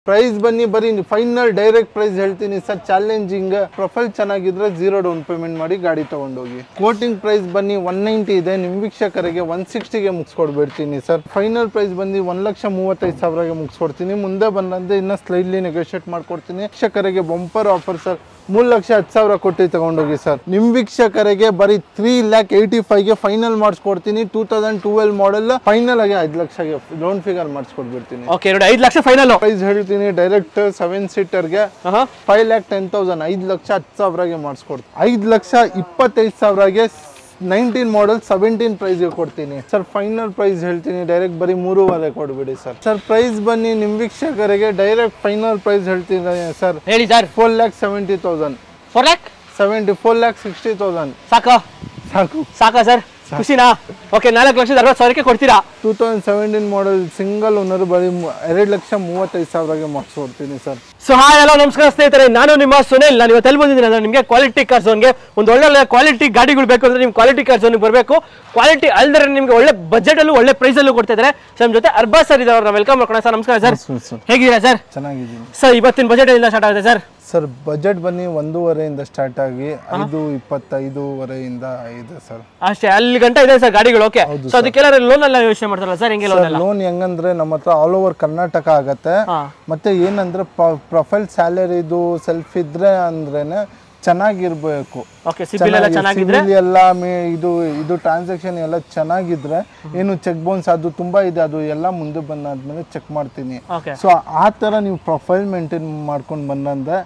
Price ಬನ್ನಿ ಬರೀ final direct price ಹೇಳ್ತೀನಿ ಸರ್. ಚಾಲೆಂಜಿಂಗ್ ಪ್ರೊಫೈಲ್ ಚೆನ್ನಾಗಿದ್ರೆ 0 ಡೌನ್ ಪೇಮೆಂಟ್ ಮಾಡಿ ಗಾಡಿ ತಗೊಂಡೋಗಿ. ಕೋಟಿಂಗ್ ಪ್ರೈಸ್ ಬನ್ನಿ 190 ಇದೆ, ನಿಮ್ ವೀಕ್ಷಕರಿಗೆ 160ಗೆ ಮುಗಿಸ್ಕೊಡ್ಬಿಡ್ತೀನಿ ಸರ್. ಫೈನಲ್ ಪ್ರೈಸ್ ಬಂದು 1,35,000ಗೆ ಮುಗಿಸ್ಕೊಡ್ತೀನಿ. ಮುಂದೆ ಬಂದಂತೆ ಇನ್ನ ಸ್ಲೈಡ್ಲಿ ನೆಗೋಷಿಯೇಟ್ ಮಾಡ್ಕೊಡ್ತೀನಿ. ವೀಕ್ಷಕರಿಗೆ ಬಂಪರ್ ಆಫರ್ ಸರ್, 3,10,000 ಕೊಟ್ಟು ತಗೊಂಡೋಗಿ ಸರ್. ನಿಮ್ ವೀಕ್ಷಕರಿಗೆ ಬರೀ 3,85,000ಗೆ ಫೈನಲ್ ಮಾಡಿಸ್ಕೊಡ್ತೀನಿ. 2012 ಮಾಡೆಲ್ ಫೈನಲ್ ಆಗಿ 5 ಲಕ್ಷಗೆ ಲೋನ್ ಫಿಗರ್ ಮಾಡಿಸ್ಕೊಡ್ಬಿಡ್ತೀನಿ. ಓಕೆ ನೋಡಿ 5 ಲಕ್ಷ ಫೈನಲ್ ಪ್ರೈಸ್ ಹೇಳ್ತೀನಿ. ಡೈರೆಕ್ಟ್ 7 ಸೀಟರ್ಗೆ 5,10,000 5,10,000ಗೆ ಮಾಡಿಸ್ಕೊಡ್ತೀನಿ. 5,25,000ಗೆ 19 ಮಾಡೆಲ್ 17 ಪ್ರೈಸ್ಗೆ ಕೊಡ್ತೀನಿ ಸರ್. ಫೈನಲ್ ಪ್ರೈಸ್ ಹೇಳ್ತೀನಿ ಡೈರೆಕ್ಟ್ ಬರೀ 3.5 ಕೊಡ್ಬಿಡಿ ಸರ್. ಸರ್ ಪ್ರೈಸ್ ಬನ್ನಿ ನಿಮ್ ವೀಕ್ಷಕರಿಗೆ ಡೈರೆಕ್ಟ್ ಫೈನಲ್ ಪ್ರೈಸ್ ಹೇಳ್ತೀನಿ ಸರ್. ಹೇಳಿ ಸರ್. 4,70,000 4,60,000 ಸಾಕಾ ಸಾಕಾ ಸರ್? ಖುಷಿನಾ? ಓಕೆ 4,60,000ಕ್ಕೆ ಕೊಡ್ತೀರಾ? 2017 ಮಾಡೆಲ್ ಸಿಂಗಲ್ ಓನರ್ ಬರೀ 2,35,000ಗೆ ಮಾಡಿಸ್ಕೊಡ್ತೀನಿ ಸರ್. ಸೊ ಹಾಯ್ ಹಲೋ ನಮಸ್ಕಾರ ಸ್ನೇಹಿತರೆ, ನಾನು ನಿಮ್ಮ ಸುನಿಲ್. ನಾನು ಇವತ್ತು ಎಲ್ಲಿ ಬಂದಿದ್ದೀನಿ ಅಂದ್ರೆ ನಿಮಗೆ ಕ್ವಾಲಿಟಿ ಕಾರ್ ಝೋನ್ಗೆ. ಒಂದು ಒಳ್ಳೆ ಕ್ವಾಲಿಟಿ ಗಾಡಿಗಳು ಬೇಕು ಅಂದ್ರೆ ನಿಮ್ಗೆ ಕ್ವಾಲಿಟಿ ಕಾರ್ ಝೋನ್ಗೆ ಬರಬೇಕು. ಕ್ವಾಲಿಟಿ ಅಲ್ದರೆ ನಿಮ್ಗೆ ಒಳ್ಳೆ ಬಜೆಟ್ ಅಲ್ಲೂ ಒಳ್ಳೆ ಪ್ರೈಸ್ ಅಲ್ಲೂ ಕೊಡ್ತಾ ಇದ್ದಾರೆ. ಸರ್ ನಮ್ಮ ಜೊತೆ ಅರ್ಬಾಜ್ ಸರ್ ಇದ್ದಾರೆ, ಅವ್ರನ್ನ ವೆಲ್ಕಮ್ ಮಾಡ್ಕೊಳ್ಳೋಣ. ಸರ್ ನಮಸ್ಕಾರ ಸರ್, ಹೇಗಿದ್ದೀರಾ ಸರ್? ಚೆನ್ನಾಗಿದ್ದೀನಿ ಸರ್. ಇವತ್ತಿನ ಬಜೆಟ್ ಎಲ್ಲಿಂದ ಸ್ಟಾರ್ಟ್ ಆಗುತ್ತೆ ಸರ್? ಸರ್ ಬಜೆಟ್ ಬನ್ನಿ 1.5 ಸ್ಟಾರ್ಟ್ ಆಗಿ 5,25,500 ಇದೆ ಸರ್. ಅಷ್ಟೇ ಅಲ್ಲಿ ಗಂಟ ಇದೆ ಸರ್ ಗಾಡಿಗಳು. ಓಕೆ, ಸೊ ಅದಕ್ಕೆಲ್ಲ ಲೋನ್ ಎಲ್ಲ ಯೋಚನೆ ಮಾಡ್ತಾರಲ್ಲ ಸರ್? ಹೆಂಗೆ ಲೋನ್ ಹೆಂಗಂದ್ರೆ ನಮ್ಮ ಹತ್ರ ಆಲ್ ಓವರ್ ಕರ್ನಾಟಕ ಆಗತ್ತೆ. ಮತ್ತೆ ಏನಂದ್ರೆ ಪ್ರೊಫೈಲ್ ಸ್ಯಾಲರಿದು ಸೆಲ್ಫ್ ಇದ್ರೆ ಅಂದ್ರೇನೆ ಚೆನ್ನಾಗಿರ್ಬೇಕು. ಎಲ್ಲ ಇದು ಟ್ರಾನ್ಸಾಕ್ಷನ್ ಎಲ್ಲ ಚೆನ್ನಾಗಿದ್ರೆ ಏನು ಚೆಕ್ ಬೌನ್ಸ್ ಅದು ತುಂಬಾ ಇದೆ, ಅದು ಎಲ್ಲ ಮುಂದೆ ಬಂದಾದ್ಮೇಲೆ ಚೆಕ್ ಮಾಡ್ತೀನಿ. ಸೊ ಆ ತರ ನೀವು ಪ್ರೊಫೈಲ್ ಮೇಂಟೈನ್ ಮಾಡ್ಕೊಂಡು ಬಂದಂದ್ರೆ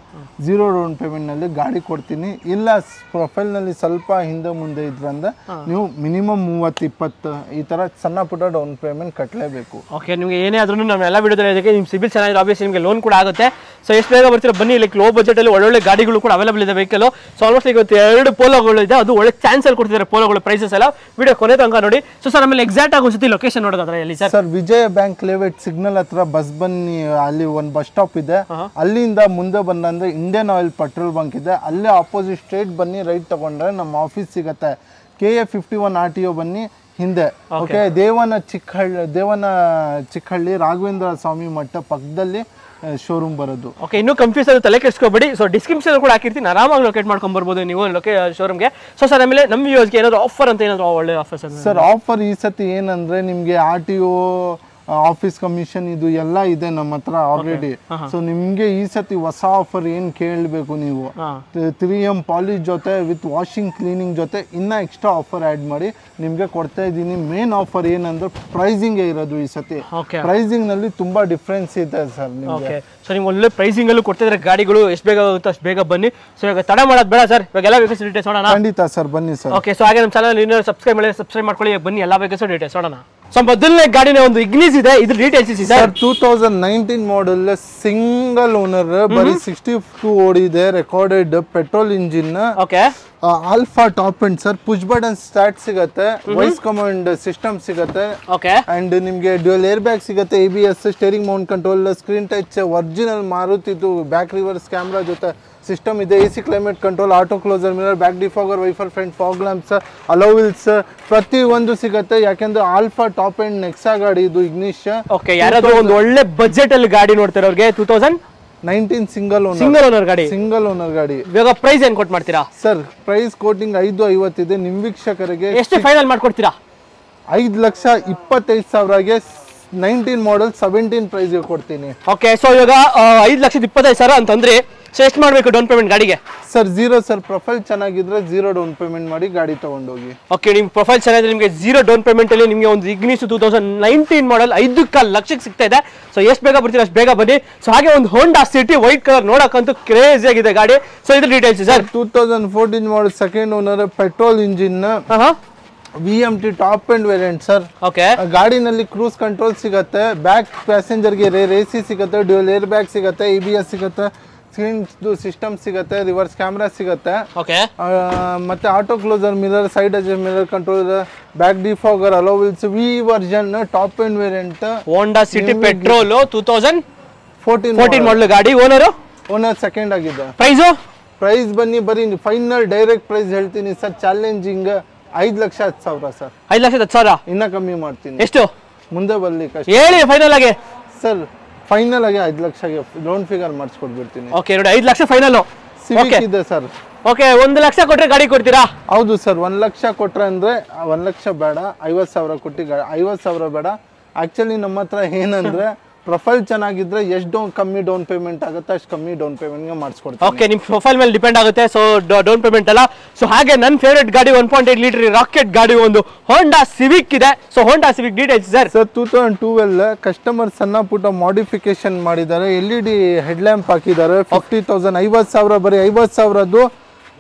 0 ಡೌನ್ ಪೇಮೆಂಟ್ ನಲ್ಲಿ ಗಾಡಿ ಕೊಡ್ತೀನಿ. ಇಲ್ಲ ಪ್ರೊಫೈಲ್ ನಲ್ಲಿ ಸ್ವಲ್ಪ ಹಿಂದೆ ಮುಂದೆ ಇದ್ರಂದ್ರೆ ನೀವು ಮಿನಿಮಮ್ 30-20 ಈ ತರ ಸಣ್ಣ ಪುಟ್ಟ ಡೌನ್ ಪೇಮೆಂಟ್ ಕಟ್ಟಲೇಬೇಕು. ಓಕೆ, ನಿಮ್ಗೆ ಏನೇ ಆದ್ರೂ ನಾವು ಎಲ್ಲ ವಿಡಿಯೋದಲ್ಲಿ ನಿಮ್ ಸಿಬಿಲ್ ಚೆನ್ನಾಗಿದೆ, ಆಬ್ವಿಯಸ್ಲಿ ನಿಮಗೆ ಲೋನ್ ಕೂಡ ಆಗುತ್ತೆ. ಸೊ ಎಷ್ಟು ಬೇಗ ಬರ್ತೀರಾ ಬನ್ನಿ. ಲೈಕ್ ಲೋ ಬಜೆಟ್ ಅಲ್ಲಿ ಒಳ್ಳೊಳ್ಳೆ ಗಾಡಿಗಳು ಕೂಡ ಅವೈಲೇಬಲ್ ಇದೆ ವೆಹಿಕಲ್. ಸೊ ಆಲ್ಮೋಸ್ಟ್ ಇವತ್ತು 2 ಪೋಲೋಗಳು ಇದೆ, ಅದು ಒಳ್ಳೆ ಚಾನ್ಸ್ ಅಲ್ಲಿ ಕೊಡ್ತಿದ್ದಾರೆ ಪೋಲೋಗಳು ಪ್ರೈಸಸ್ ಎಲ್ಲ. ವಿಡಿಯೋ ಕೊನೆ ತನಕ ನೋಡಿ. ಸೊ ಸರ್ ಆಮೇಲೆ ಎಕ್ಸಾಕ್ಟ್ ಆಗಿ ಒಂದ್ಸತಿ ಲೊಕೇಶನ್ ನೋಡೋದಾದ್ರೆ ಎಲ್ಲಿ ಸರ್? ಸರ್ ವಿಜಯ ಬ್ಯಾಂಕ್ ಲೇಔಟ್ ಸಿಗ್ನಲ್ ಹತ್ರ ಬಸ್ ಬನ್ನಿ, ಅಲ್ಲಿ ಒಂದು ಬಸ್ ಸ್ಟಾಪ್ ಇದೆ. ಅಲ್ಲಿಂದ ಮುಂದೆ ಬಂದ್ರೆ ಇಂಡಿಯನ್ ಆಯಿಲ್ ಪೆಟ್ರೋಲ್ ಬಂಕ್ ಇದೆ, ಅಲ್ಲೇ ಆಪೋಸಿಟ್ ಸ್ಟ್ರೇಟ್ ಬನ್ನಿ, ರೈಟ್ ತಗೊಂಡ್ರೆ ನಮ್ಮ ಆಫೀಸ್ ಸಿಗತ್ತೆ. KA 51 RTO ಬನ್ನಿ ಹಿಂದೆ. ಓಕೆ, ದೇವನ ಚಿಕ್ಕಹಳ್ಳಿ ರಾಘವೇಂದ್ರ ಸ್ವಾಮಿ ಮಠ ಪಕ್ಕದಲ್ಲಿ ಶೋರೂಮ್ ಬರೋದು. ಓಕೆ, ಇನ್ನೂ ಕನ್ಫ್ಯೂಸ್ ಆಗಿ ತಲೆ ಕೆಡಿಸ್ಕೋಬೇಡಿ. ಸೊ ಡಿಸ್ಕ್ರಿಪ್ಷನ್ ಕೂಡ ಹಾಕಿರ್ತೀನಿ, ಆರಾಮಾಗಿ ಲೊಕೇಟ್ ಮಾಡ್ಕೊಂಡು ಬರ್ಬೋದು ನೀವು ಶೋರೂಮ್ಗೆ. ಸೊ ಸರ್ ಆಮೇಲೆ ನಮ್ಮ ಯೂಸ್ಗೆ ಏನಾದ್ರು ಆಫರ್ ಅಂತ ಏನಾದ್ರು ಒಳ್ಳೆ ಆಫರ್ಸ್? ಸರ್ ಆಫರ್ ಈ ಸತಿ ಏನಂದ್ರೆ ನಿಮ್ಗೆ RTO ಆಫೀಸ್ ಕಮಿಷನ್ ಇದು ಎಲ್ಲ ಇದೆ ನಮ್ಮ ಹತ್ರ ಆಲ್ರೆಡಿ. ಸೊ ನಿಮ್ಗೆ ಈ ಸತಿ ಹೊಸ ಆಫರ್ ಏನ್ ಕೇಳಬೇಕು ನೀವು, 3M ಪಾಲಿಶ್ ಜೊತೆ ವಿತ್ ವಾಷಿಂಗ್ ಕ್ಲೀನಿಂಗ್ ಜೊತೆ ಇನ್ನ ಎಕ್ಸ್ಟ್ರಾ ಆಫರ್ ಆಡ್ ಮಾಡಿ ನಿಮ್ಗೆ ಕೊಡ್ತಾ ಇದ್ದೀನಿ. ಮೇನ್ ಆಫರ್ ಏನಂದ್ರೆ ಪ್ರೈಸಿಂಗ್ ಇರೋದು ಈ ಸತಿ. ಪ್ರೈಸಿಂಗ್ ನಲ್ಲಿ ತುಂಬಾ ಡಿಫ್ರೆನ್ಸ್ ಇದೆ ಸರ್ ನಿಮ್ಗೆ. ಸೊ ನಿಮ್ಗೆ ಒಳ್ಳೆ ಪ್ರೈಸಿಂಗ್ ಅಲ್ಲೂ ಕೊಡ್ತಿದ್ರೆ ಗಾಡಿಗಳು. ಎಷ್ಟು ಬೇಗ ಆಗುತ್ತೆ ಅಷ್ಟು ಬೇಗ ಬನ್ನಿ. ಸೊ ಇವಾಗ ತಡ ಮಾಡೋದು ಬೇಡ ಸರ್, ಇವಾಗ ಎಲ್ಲ ವೆಹಿಕಲ್ಸ್ ಡೀಟೇಲ್ಸ್ ನೋಡೋಣ. ಖಂಡಿತ ಸರ್ ಬನ್ನಿ ಸರ್. ಓಕೆ, ಸೊ ಹಾಗೆ ನಮ್ಮ ಚಾನಲ್ ಇನ್ನೂ ಸಬ್ಸ್ಕ್ರೈಬ್ ಮಾಡ್ಕೊಳ್ಳಿ. ಬನ್ನಿ ಎಲ್ಲ ವೆಹಿಕಲ್ಸ್ ಡೀಟೇಲ್ಸ್ ನೋಡೋಣ. ಸೊ ಮೊದಲನೇ ಗಾಡಿನ ಒಂದು ಇಗ್ನಿಸ್ ಇದೆ, ಇದ್ರ ಡೀಟೇಲ್ಸ್ ಇದೆ ಸರ್. 2019 ಮಾಡೆಲ್ ಸಿಂಗಲ್ ಓನರ್, ಬರೀ 62 ಓಡಿದೆ, recorded petrol engine. Okay, alpha top end sir. Push button start ಸಿಗತ್ತೆ, ವಾಯ್ಸ್ ಕಮಾಂಡ್ ಸಿಸ್ಟಮ್ ಸಿಗತ್ತೆ. ಓಕೆ, ಅಂಡ್ ನಿಮ್ಗೆ ಡ್ಯುಯಲ್ ಏರ್ ಬ್ಯಾಗ್ ಸಿಗತ್ತೆ, ABS, steering mount control, screen touch, original ಮಾರುತಿದು back reverse camera ಜೊತೆ system ಇದೆ. AC climate control, auto closer mirror, back defogger, wiper front fog lamps, alloy wheels ಪ್ರತಿ ಒಂದು ಸಿಗತ್ತೆ. ಯಾಕೆಂದ್ರೆ ಆಲ್ಫಾ ಟಾಪ್ ಎಂಡ್ ನೆಕ್ಸಾ ಗಾಡಿ ಇದು ಇಗ್ನಿಶ್. ಓಕೆ, ಯಾರಾದ್ರೂ ಒಂದು ಒಳ್ಳೆ ಬಜೆಟ್ ಅಲ್ಲಿ ಗಾಡಿ ನೋಡ್ತಾರೆ ಅವ್ರಿಗೆ 2019 ಸಿಂಗಲ್ ಓನರ್ ಗಾಡಿ. ಇವಾಗ ಪ್ರೈಸ್ ಏನ್ ಕೊಟ್ಟು ಮಾಡ್ತೀರಾ ಸರ್? ಪ್ರೈಸ್ ಕೋಟಿಂಗ್ 550 ಇದೆ. ನಿಮ್ ವೀಕ್ಷಕರಿಗೆ ಎಷ್ಟು ಫೈನಲ್ ಮಾಡ್ಕೊಡ್ತೀರಾ? 5,25,000ಗೆ 19 ಮಾಡೆಲ್ 17 ಪ್ರೈಸ್ಗೆ ಕೊಡ್ತೀನಿ. ಓಕೆ, ಸೊ ಇವಾಗ 5,25,000 ಅಂತಂದ್ರೆ ಸೊ ಎಷ್ಟು ಮಾಡಬೇಕು ಡೌನ್ ಪೇಮೆಂಟ್ ಗಾಡಿಗೆ? Sir 0 sir. ಪ್ರೊಫೈಲ್ ಚೆನ್ನಾಗಿದ್ರೆ 0 ಡೌನ್ ಪೇಮೆಂಟ್ ಮಾಡಿ ಗಾಡಿ ತಗೊಂಡೋಗಿ. ಓಕೆ, ನಿಮ್ ಪ್ರೊಫೈಲ್ ಚೆನ್ನಾಗಿದ್ರೆ ನಿಮಗೆ 0 ಡೌನ್ ಪೇಮೆಂಟ್ ಅಲ್ಲಿ ನಿಮಗೆ ಒಂದು ಇಗ್ನಿಸ್ 2019 ಮಾಡೆಲ್ 5.25 ಲಕ್ಷಕ್ಕೆ ಸಿಗ್ತಾ ಇದೆ. ಸೊ ಎಷ್ಟು ಬೇಗ ಬರ್ತೀರಾ ಅಷ್ಟು ಬೇಗ ಬನ್ನಿ. ಸೊ ಹಾಗೆ ಒಂದು ಹೋಂಡಾ ಸಿಟಿ ವೈಟ್ ಕಲರ್ ನೋಡಕ್ಕಂತೂ ಕ್ರೇಜಿ ಆಗಿದೆ ಗಾಡಿ. ಸೊ ಇದ್ರ details sir. 2014 model second owner, petrol engine, VMT top end variant sir. Okay, ಗಾಡಿನಲ್ಲಿ ಕ್ರೂಸ್ ಕಂಟ್ರೋಲ್ ಸಿಗತ್ತೆ, ಬ್ಯಾಕ್ ಪ್ಯಾಸೆಂಜರ್ಗೆ AC ಸಿಗತ್ತೆ, ಡ್ಯುಯಲ್ ಏರ್ ಬ್ಯಾಗ್ ಸಿಗತ್ತೆ, ABS ಸಿಗತ್ತೆ, ಸ್ಕ್ರೀನ್ ಸಿಸ್ಟಮ್ ಸಿಗತ್ತೆ, ರಿವರ್ಸ್ ಕ್ಯಾಮ್ರಾ ಸಿಗತ್ತೆ. ಓಕೆ, ಮತ್ತೆ auto closer mirror, side adjust mirror control, back defogger, alloy wheels, V version top end variant, Honda City petrol 2014 model ಗಾಡಿ. Owner second ಆಗಿದೆ. Price ಬನ್ನಿ ಬರೀ final direct price ಹೇಳ್ತೀನಿ sir. Challenging 5,10,000 sir. 5,10,000 ಇನ್ನ ಕಮ್ಮಿ ಮಾಡ್ತೀನಿ. ಎಷ್ಟು ಮುಂದೆ ಬರ್ಲಿ ಹೇಳಿ ಫೈನಲ್ ಆಗಿ ಸರ್? ಫೈನಲ್ ಆಗಿ 5 ಲಕ್ಷಗೆ ಲೋನ್ ಫಿಗರ್ ಮಾಡಿಸ್ಕೊಡ್ಬಿಡ್ತೀನಿ. ಓಕೆ ನೋಡಿ 5 ಲಕ್ಷ ಫೈನಲ್ ಸಿವಿಕ್ ಇದೆ ಸರ್. ಓಕೆ 1 ಲಕ್ಷ ಕೊಟ್ರೆ ಗಾಡಿ ಕೊಡ್ತೀರಾ? ಹೌದು ಸರ್, 1 ಲಕ್ಷ ಕೊಟ್ರೆ ಅಂದ್ರೆ 1 ಲಕ್ಷ ಬೇಡ, 50,000 ಕೊಟ್ಟು 50,000 ಬೇಡ. ಆಕ್ಚುಲಿ ನಮ್ಮ ಹತ್ರ ಏನಂದ್ರೆ ಪ್ರೊಫೈಲ್ ಚೆನ್ನಾಗಿದ್ರೆ ಎಷ್ಟು ಕಮ್ಮಿ ಡೌನ್ ಪೇಮೆಂಟ್ ಆಗುತ್ತೆ ಅಷ್ಟು ಕಮ್ಮಿ ಡೌನ್ ಪೇಮೆಂಟ್ಗೆ ಮಾಡಿಸ್ಕೊಡ್ತೀನಿ. ಓಕೆ, ನಿಮ್ಮ ಪ್ರೊಫೈಲ್ ಮೇಲೆ ಡಿಪೆಂಡ್ ಆಗುತ್ತೆ. ಸೊ ಡೌನ್ ಪೇಮೆಂಟ್ ಅಲ್ಲ. ಸೊ ಹಾಗೆ ನನ್ನ ಫೇವರೇಟ್ ಗಾಡಿ 1.8 ಲೀಟರ್ ರಾಕೆಟ್ ಗಾಡಿ ಒಂದು ಹೋಂಡಾ ಸಿವಿಕ್ ಇದೆ. ಸೊ ಹೋಂಡಾ ಸಿವಿಕ್ ಡೀಟೇಲ್ಸ್ ಸರ್. 2012 ಕಸ್ಟಮರ್ ಸಣ್ಣ ಪುಟ್ಟ ಮಾಡಿಫಿಕೇಶನ್ ಮಾಡಿದ್ದಾರೆ. LED ಹೆಡ್ ಲ್ಯಾಂಪ್ ಹಾಕಿದ್ದಾರೆ. 50,000 50,000 ಬರೀ 50,000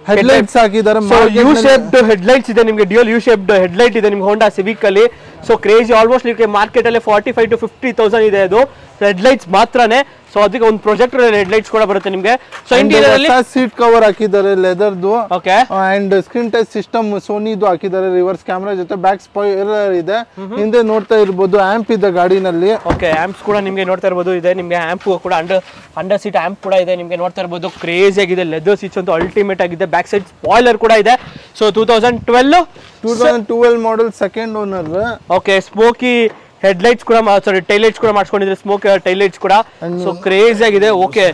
ಹೆಡ್ಲೈಟ್ಸ್ ಹಾಕಿದ್ದಾರೆ. ಯು ಶೇಪ್ಡ್ ಹೆಡ್ಲೈಟ್ಸ್ ಇದೆ ನಿಮಗೆ, ಡ್ಯೂಯಲ್ ಯು ಶೇಪ್ಡ್ ಹೆಡ್ಲೈಟ್ ಇದೆ ನಿಮ್ಗೆ ಹೋಂಡಾ ಸಿವಿಕ್ ಅಲ್ಲಿ. ಸೊ ಕ್ರೇಜಿ, ಆಲ್ಮೋಸ್ಟ್ ನಿಮಗೆ ಮಾರ್ಕೆಟ್ ಅಲ್ಲಿ 45,000 to 50,000 ಇದೆ ಅದು ಹೆಡ್ಲೈಟ್ಸ್ ಮಾತ್ರನೇ. ಸೊ ಅದಕ್ಕೆ ಒಂದು ಪ್ರೊಜೆಕ್ಟರ್ ಹೆಡ್ಲೈಟ್ಸ್ ಕೂಡ ಬರುತ್ತೆ ನಿಮಗೆ. ಸೊ ಇಂಟೀರಿಯರ್ ಅಲ್ಲಿ ಸೀಟ್ ಕವರ್ ಹಾಕಿದ್ದಾರೆ ಲೆದರ್ದು. Okay, and screen touch system ಸೋನಿದು ಹಾಕಿದ್ದಾರೆ. ರಿವರ್ಸ್ ಕ್ಯಾಮೆರಾ ಜೊತೆ ಬ್ಯಾಕ್ ಸ್ಪಾಯ್ಲರ್ ಇದೆ. ಹಿಂದೆ ನೋಡ್ತಾ ಇರಬಹುದು ಆಂಪ್ ಇದೆ ಗಾಡಿನಲ್ಲಿ. ಓಕೆ, ಆಂಪ್ಸ್ ಕೂಡ ನಿಮಗೆ ನೋಡ್ತಾ ಇರಬಹುದು ಇದೆ. ನಿಮಗೆ ಆಂಪ್ ಕೂಡ ಅಂಡರ್ ಸೀಟ್ ಆಂಪ್ ಕೂಡ ಇದೆ ನಿಮಗೆ ನೋಡ್ತಾ ಇರಬಹುದು. ಕ್ರೇಜಿ ಆಗಿದೆ. ಲೆದರ್ ಸೀಟ್ಸ್ ಅಂತೂ ಅಲ್ಟಿಮೇಟ್ ಆಗಿದೆ. ಬ್ಯಾಕ್ ಸೈಡ್ ಸ್ಪಾಯ್ಲರ್ ಕೂಡ ಇದೆ. So 2012 model second owner. Okay, smoky headlights ಕೂಡ ಸಾರಿ ಟೈಲೈಟ್ಸ್ ಕೂಡ ಮಾಡಿಸ್ಕೊಂಡಿದ್ರೆ, ಸ್ಮೋಕ್ ಟೈಲೈಟ್ಸ್ ಕೂಡ. ಸೊ ಕ್ರೇಜಿ ಆಗಿದೆ. ಓಕೆ,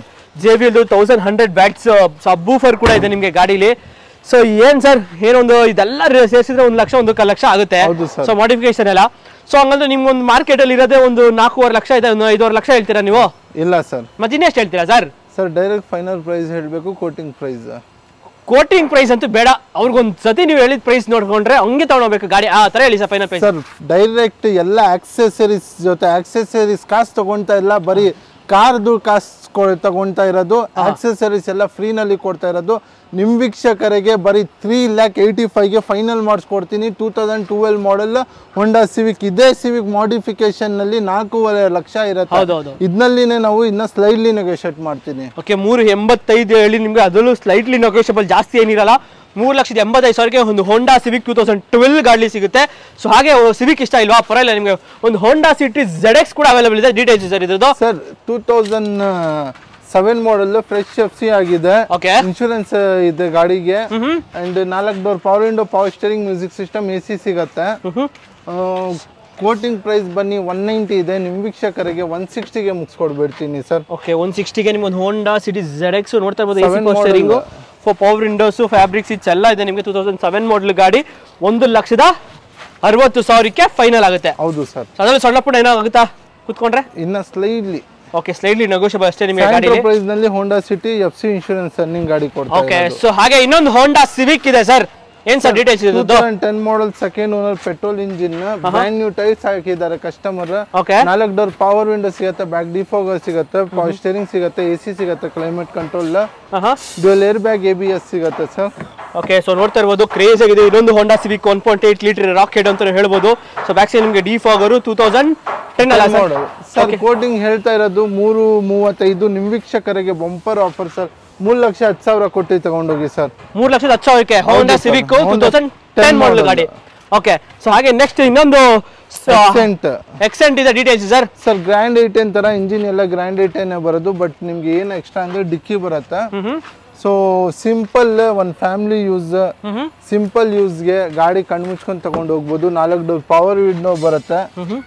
JBL 1100 ವ್ಯಾಟ್ಸ್ ಸಬ್ವೂಫರ್ ಕೂಡ ಇದೆ ನಿಮಗೆ ಗಾಡಿಲಿ. ಸೊ ಏನ್ ಸರ್, ಏನೊಂದು ಇದೆಲ್ಲ ಸೇರಿಸಿದ್ರೆ 1 ಲಕ್ಷ 1.25 ಲಕ್ಷ ಆಗುತ್ತೆ. ಸೊ ಮಾಡಿಫಿಕೇಶನ್ ಎಲ್ಲ. ಸೊ ಹಂಗಂದ್ರೆ ನಿಮ್ಗೊಂದು ಮಾರ್ಕೆಟ್ ಅಲ್ಲಿ ಇರೋದೇ ಒಂದು 4.5 ಲಕ್ಷ ಇದೆ. 5.5 ಲಕ್ಷ ಹೇಳ್ತೀರಾ ನೀವು? ಇಲ್ಲ ಸರ್. ಮತ್ತೆ ಇನ್ನೆಷ್ಟು ಹೇಳ್ತೀರಾ sir? Sir direct final price ಹೇಳಬೇಕು. ಕೋಟಿಂಗ್ ಪ್ರೈಸ್ ಅಂತೂ ಬೇಡ. ಅವ್ರಿಗೊಂದು ಸತಿ ನೀವು ಹೇಳಿದ ಪ್ರೈಸ್ ನೋಡ್ಕೊಂಡ್ರೆ ಹಂಗೆ ತಗೊಂಡೋಗ್ಬೇಕು ಗಾಡಿ. ಆ ತರ ಹೇಳಿ sir final price. Sir direct ಎಲ್ಲ ಆಕ್ಸೆಸರೀಸ್ ಜೊತೆ ಆಕ್ಸೆಸರೀಸ್ ಕಾಸ್ಟ್ ತಗೊಂತಾ ಇಲ್ಲ, ಬರೀ ಕಾರ್ದು ಕಾಸ್ಟ್ ತಗೊಂತಾ ಇರೋದು. ಆಕ್ಸೆಸರೀಸ್ ಎಲ್ಲ ಫ್ರೀನಲ್ಲಿ ಕೊಡ್ತಾ ಇರೋದು. ನಿಮ್ಮ ವೀಕ್ಷಕರಿಗೆ ಬರೀ 3,85,000ಗೆ ಫೈನಲ್ ಮಾಡಿಸ್ಕೊಡ್ತೀನಿ. 2012 ಮಾಡೆಲ್ ಹೋಂಡಾ ಸಿವಿಕ್. ಇದೇ ಸಿವಿಕ್ ಮಾಡಿಫಿಕೇಶನ್ ನಲ್ಲಿ 4.5 ಲಕ್ಷ ಇರುತ್ತೆ. ಇದನ್ನಲ್ಲಿನೇ ನಾವು ಇನ್ನ ಸ್ಲೈಡ್ಲಿ ನೆಗೋಷಿಯೇಟ್ ಮಾಡ್ತೀನಿ. ಓಕೆ, 385 ಹೇಳಿ ನಿಮ್ಗೆ, ಅದರಲ್ಲೂ ಸ್ಲೈಟ್ಲಿ ನೆಗೋಷಿಯಬಲ್, ಜಾಸ್ತಿ ಏನಿರಲ್ಲ. 3,85,000ಗೆ ಒಂದು ಹೋಂಡಾ ಸಿವಿಕ್ 2012 ಗಾಡಿ ಸಿಗುತ್ತೆ. ಸೊ ಹಾಗೆ ಸಿವಿಕ್ ಇಷ್ಟ ಇಲ್ವಾ? ಪರವಾಗಿಲ್ಲ, ನಿಮಗೆ ಒಂದು ಹೋಂಡಾ ಸಿಟಿ ZX ಕೂಡ ಅವೈಲೇಬಲ್ ಇದೆ. ಡೀಟೇಲ್ಸ್ ಸರ್ ಇದ್ರದ್ದು. ಸರ್ 2007 ಮಾಡೆಲ್ ಫ್ರೆಶ್ FC ಆಗಿದೆ. ಇನ್ಶೂರೆನ್ಸ್ ಇದೆ ಗಾಡಿಗೆ. And 4 door power window, power steering, music system, AC ಸಿಗತ್ತೆ. ಕೋಟಿಂಗ್ ಪ್ರೈಸ್ ಬನ್ನಿ 190 ಇದೆ. ನಿಮ್ ವೀಕ್ಷಕರಿಗೆ 160ಗೆ ಮುಗಿಸ್ಕೊಡ್ಬಿಡ್ತೀನಿ ಸರ್. ಓಕೆ, 160ಗೆ ನಿಮ್ಗೆ ಒಂದು ಹೋಂಡಾ ಸಿಟಿ ZX ನೋಡ್ತಾ ಇರ್ಬೋದು. AC power steering, power Windows, fabric seats ಎಲ್ಲ ಇದೆ ನಿಮಗೆ. 2007 ಮಾಡೆಲ್ ಗಾಡಿ 1,60,60,000ಕ್ಕೆ ಫೈನಲ್ ಆಗುತ್ತೆ. ಹೌದು ಸರ್. ಅದರಲ್ಲಿ ಸಣ್ಣ ಪುಟ್ಟ ಏನಾಗುತ್ತಾ ಕೂತ್ಕೊಂಡ್ರೆ ಇನ್ನ ಸ್ಲೈಡ್ಲಿ. ಓಕೆ, ಸ್ಲೈಡ್ಲಿ ನೆಗೋಷಿಯಬಲ್ ಅಷ್ಟೇ ನಿಮಗೆ ಗಾಡಿ. ಪ್ರೈಸ್ ನಲ್ಲಿ Honda City FC insurance running ಗಾಡಿ ಕೊಡ್ತಾರೆ. ಓಕೆ, ಸೊ ಹಾಗೆ ಇನ್ನೊಂದು ಹೋಂಡಾ ಸಿವಿಕ್ ಇದೆ ಸರ್. ಏನ್ ಸರ್ ಡೀಟೇಲ್ಸ್ ಇದೆ? 2010 model second owner petrol engine. Brand new tyres ಹಾಕಿದ್ದಾರೆ ಕಸ್ಟಮರ್. 4 ಡೋರ್ ಪವರ್ ವಿಂಡೋ ಸಿಗುತ್ತೆ, ಬ್ಯಾಕ್ ಡಿಫಾಗರ್ ಸಿಗುತ್ತೆ, ಪವರ್ ಸ್ಟೀರಿಂಗ್ ಸಿಗುತ್ತೆ, AC ಸಿಗುತ್ತೆ, climate control, dual air bag, ABS ಸಿಗುತ್ತೆ ಸರ್. ಓಕೆ, ಸೊ ನೋಡ್ತಾ ಇರಬಹುದು ಕ್ರೇಜ್ ಆಗಿದೆ. ಇನ್ನೊಂದು ಹೋಂಡಾ ಸಿವಿಕ್ 1.8 ಲೀಟರ್ ರಾಕೆಟ್ ಅಂತ ಹೇಳ್ಬೋದು. ಸೊ ಬ್ಯಾಕ್ ಸೈಡ್ ನಿಮಗೆ ಡಿಫಾಗರ್ 2010 ಅಲ್ಲ ಸರ್. ಕೋಟಿಂಗ್ ಹೇಳ್ತಾ ಇರೋದು 335. ನಿಮ್ ವೀಕ್ಷಕರಿಗೆ ಬಂಪರ್ ಆಫರ್ ಸರ್. 3,10,000 ಕೊಟ್ಟು ತಗೊಂಡೋಗಿ ಸರ್. 3,10,000ಕ್ಕೆ ಹೋಂಡಾ ಸಿವಿಕ್ 2010 ಮಾಡೆಲ್ ಗಾಡಿ. ಓಕೆ, ಸೊ ಹಾಗೆ ನೆಕ್ಸ್ಟ್ ಇನ್ನೊಂದು ಎಕ್ಸೆಂಟ್ ಇದೆ. Details sir. ಸರ್ ಗ್ರ್ಯಾಂಡ್ 8 ತರ ಇಂಜಿನ್ ಎಲ್ಲ ಗ್ರ್ಯಾಂಡ್ 8 ಬರೋದು. ಬಟ್ ನಿಮ್ಗೆ ಏನ್ ಎಕ್ಸ್ಟ್ರಾ ಅಂದ್ರೆ ಡಿಕ್ಕಿ ಬರುತ್ತೆ. ಸೊ ಸಿಂಪಲ್ ಒಂದು ಫ್ಯಾಮಿಲಿ ಯೂಸ್, ಸಿಂಪಲ್ ಯೂಸ್ಗೆ ಗಾಡಿ ಕಣ್ಣು ಮುಚ್ಕೊಂಡು ತಗೊಂಡು ಹೋಗ್ಬೋದು. 4 ಡೋರ್ ಪವರ್ ವಿಂಡೋ ಬರುತ್ತೆ,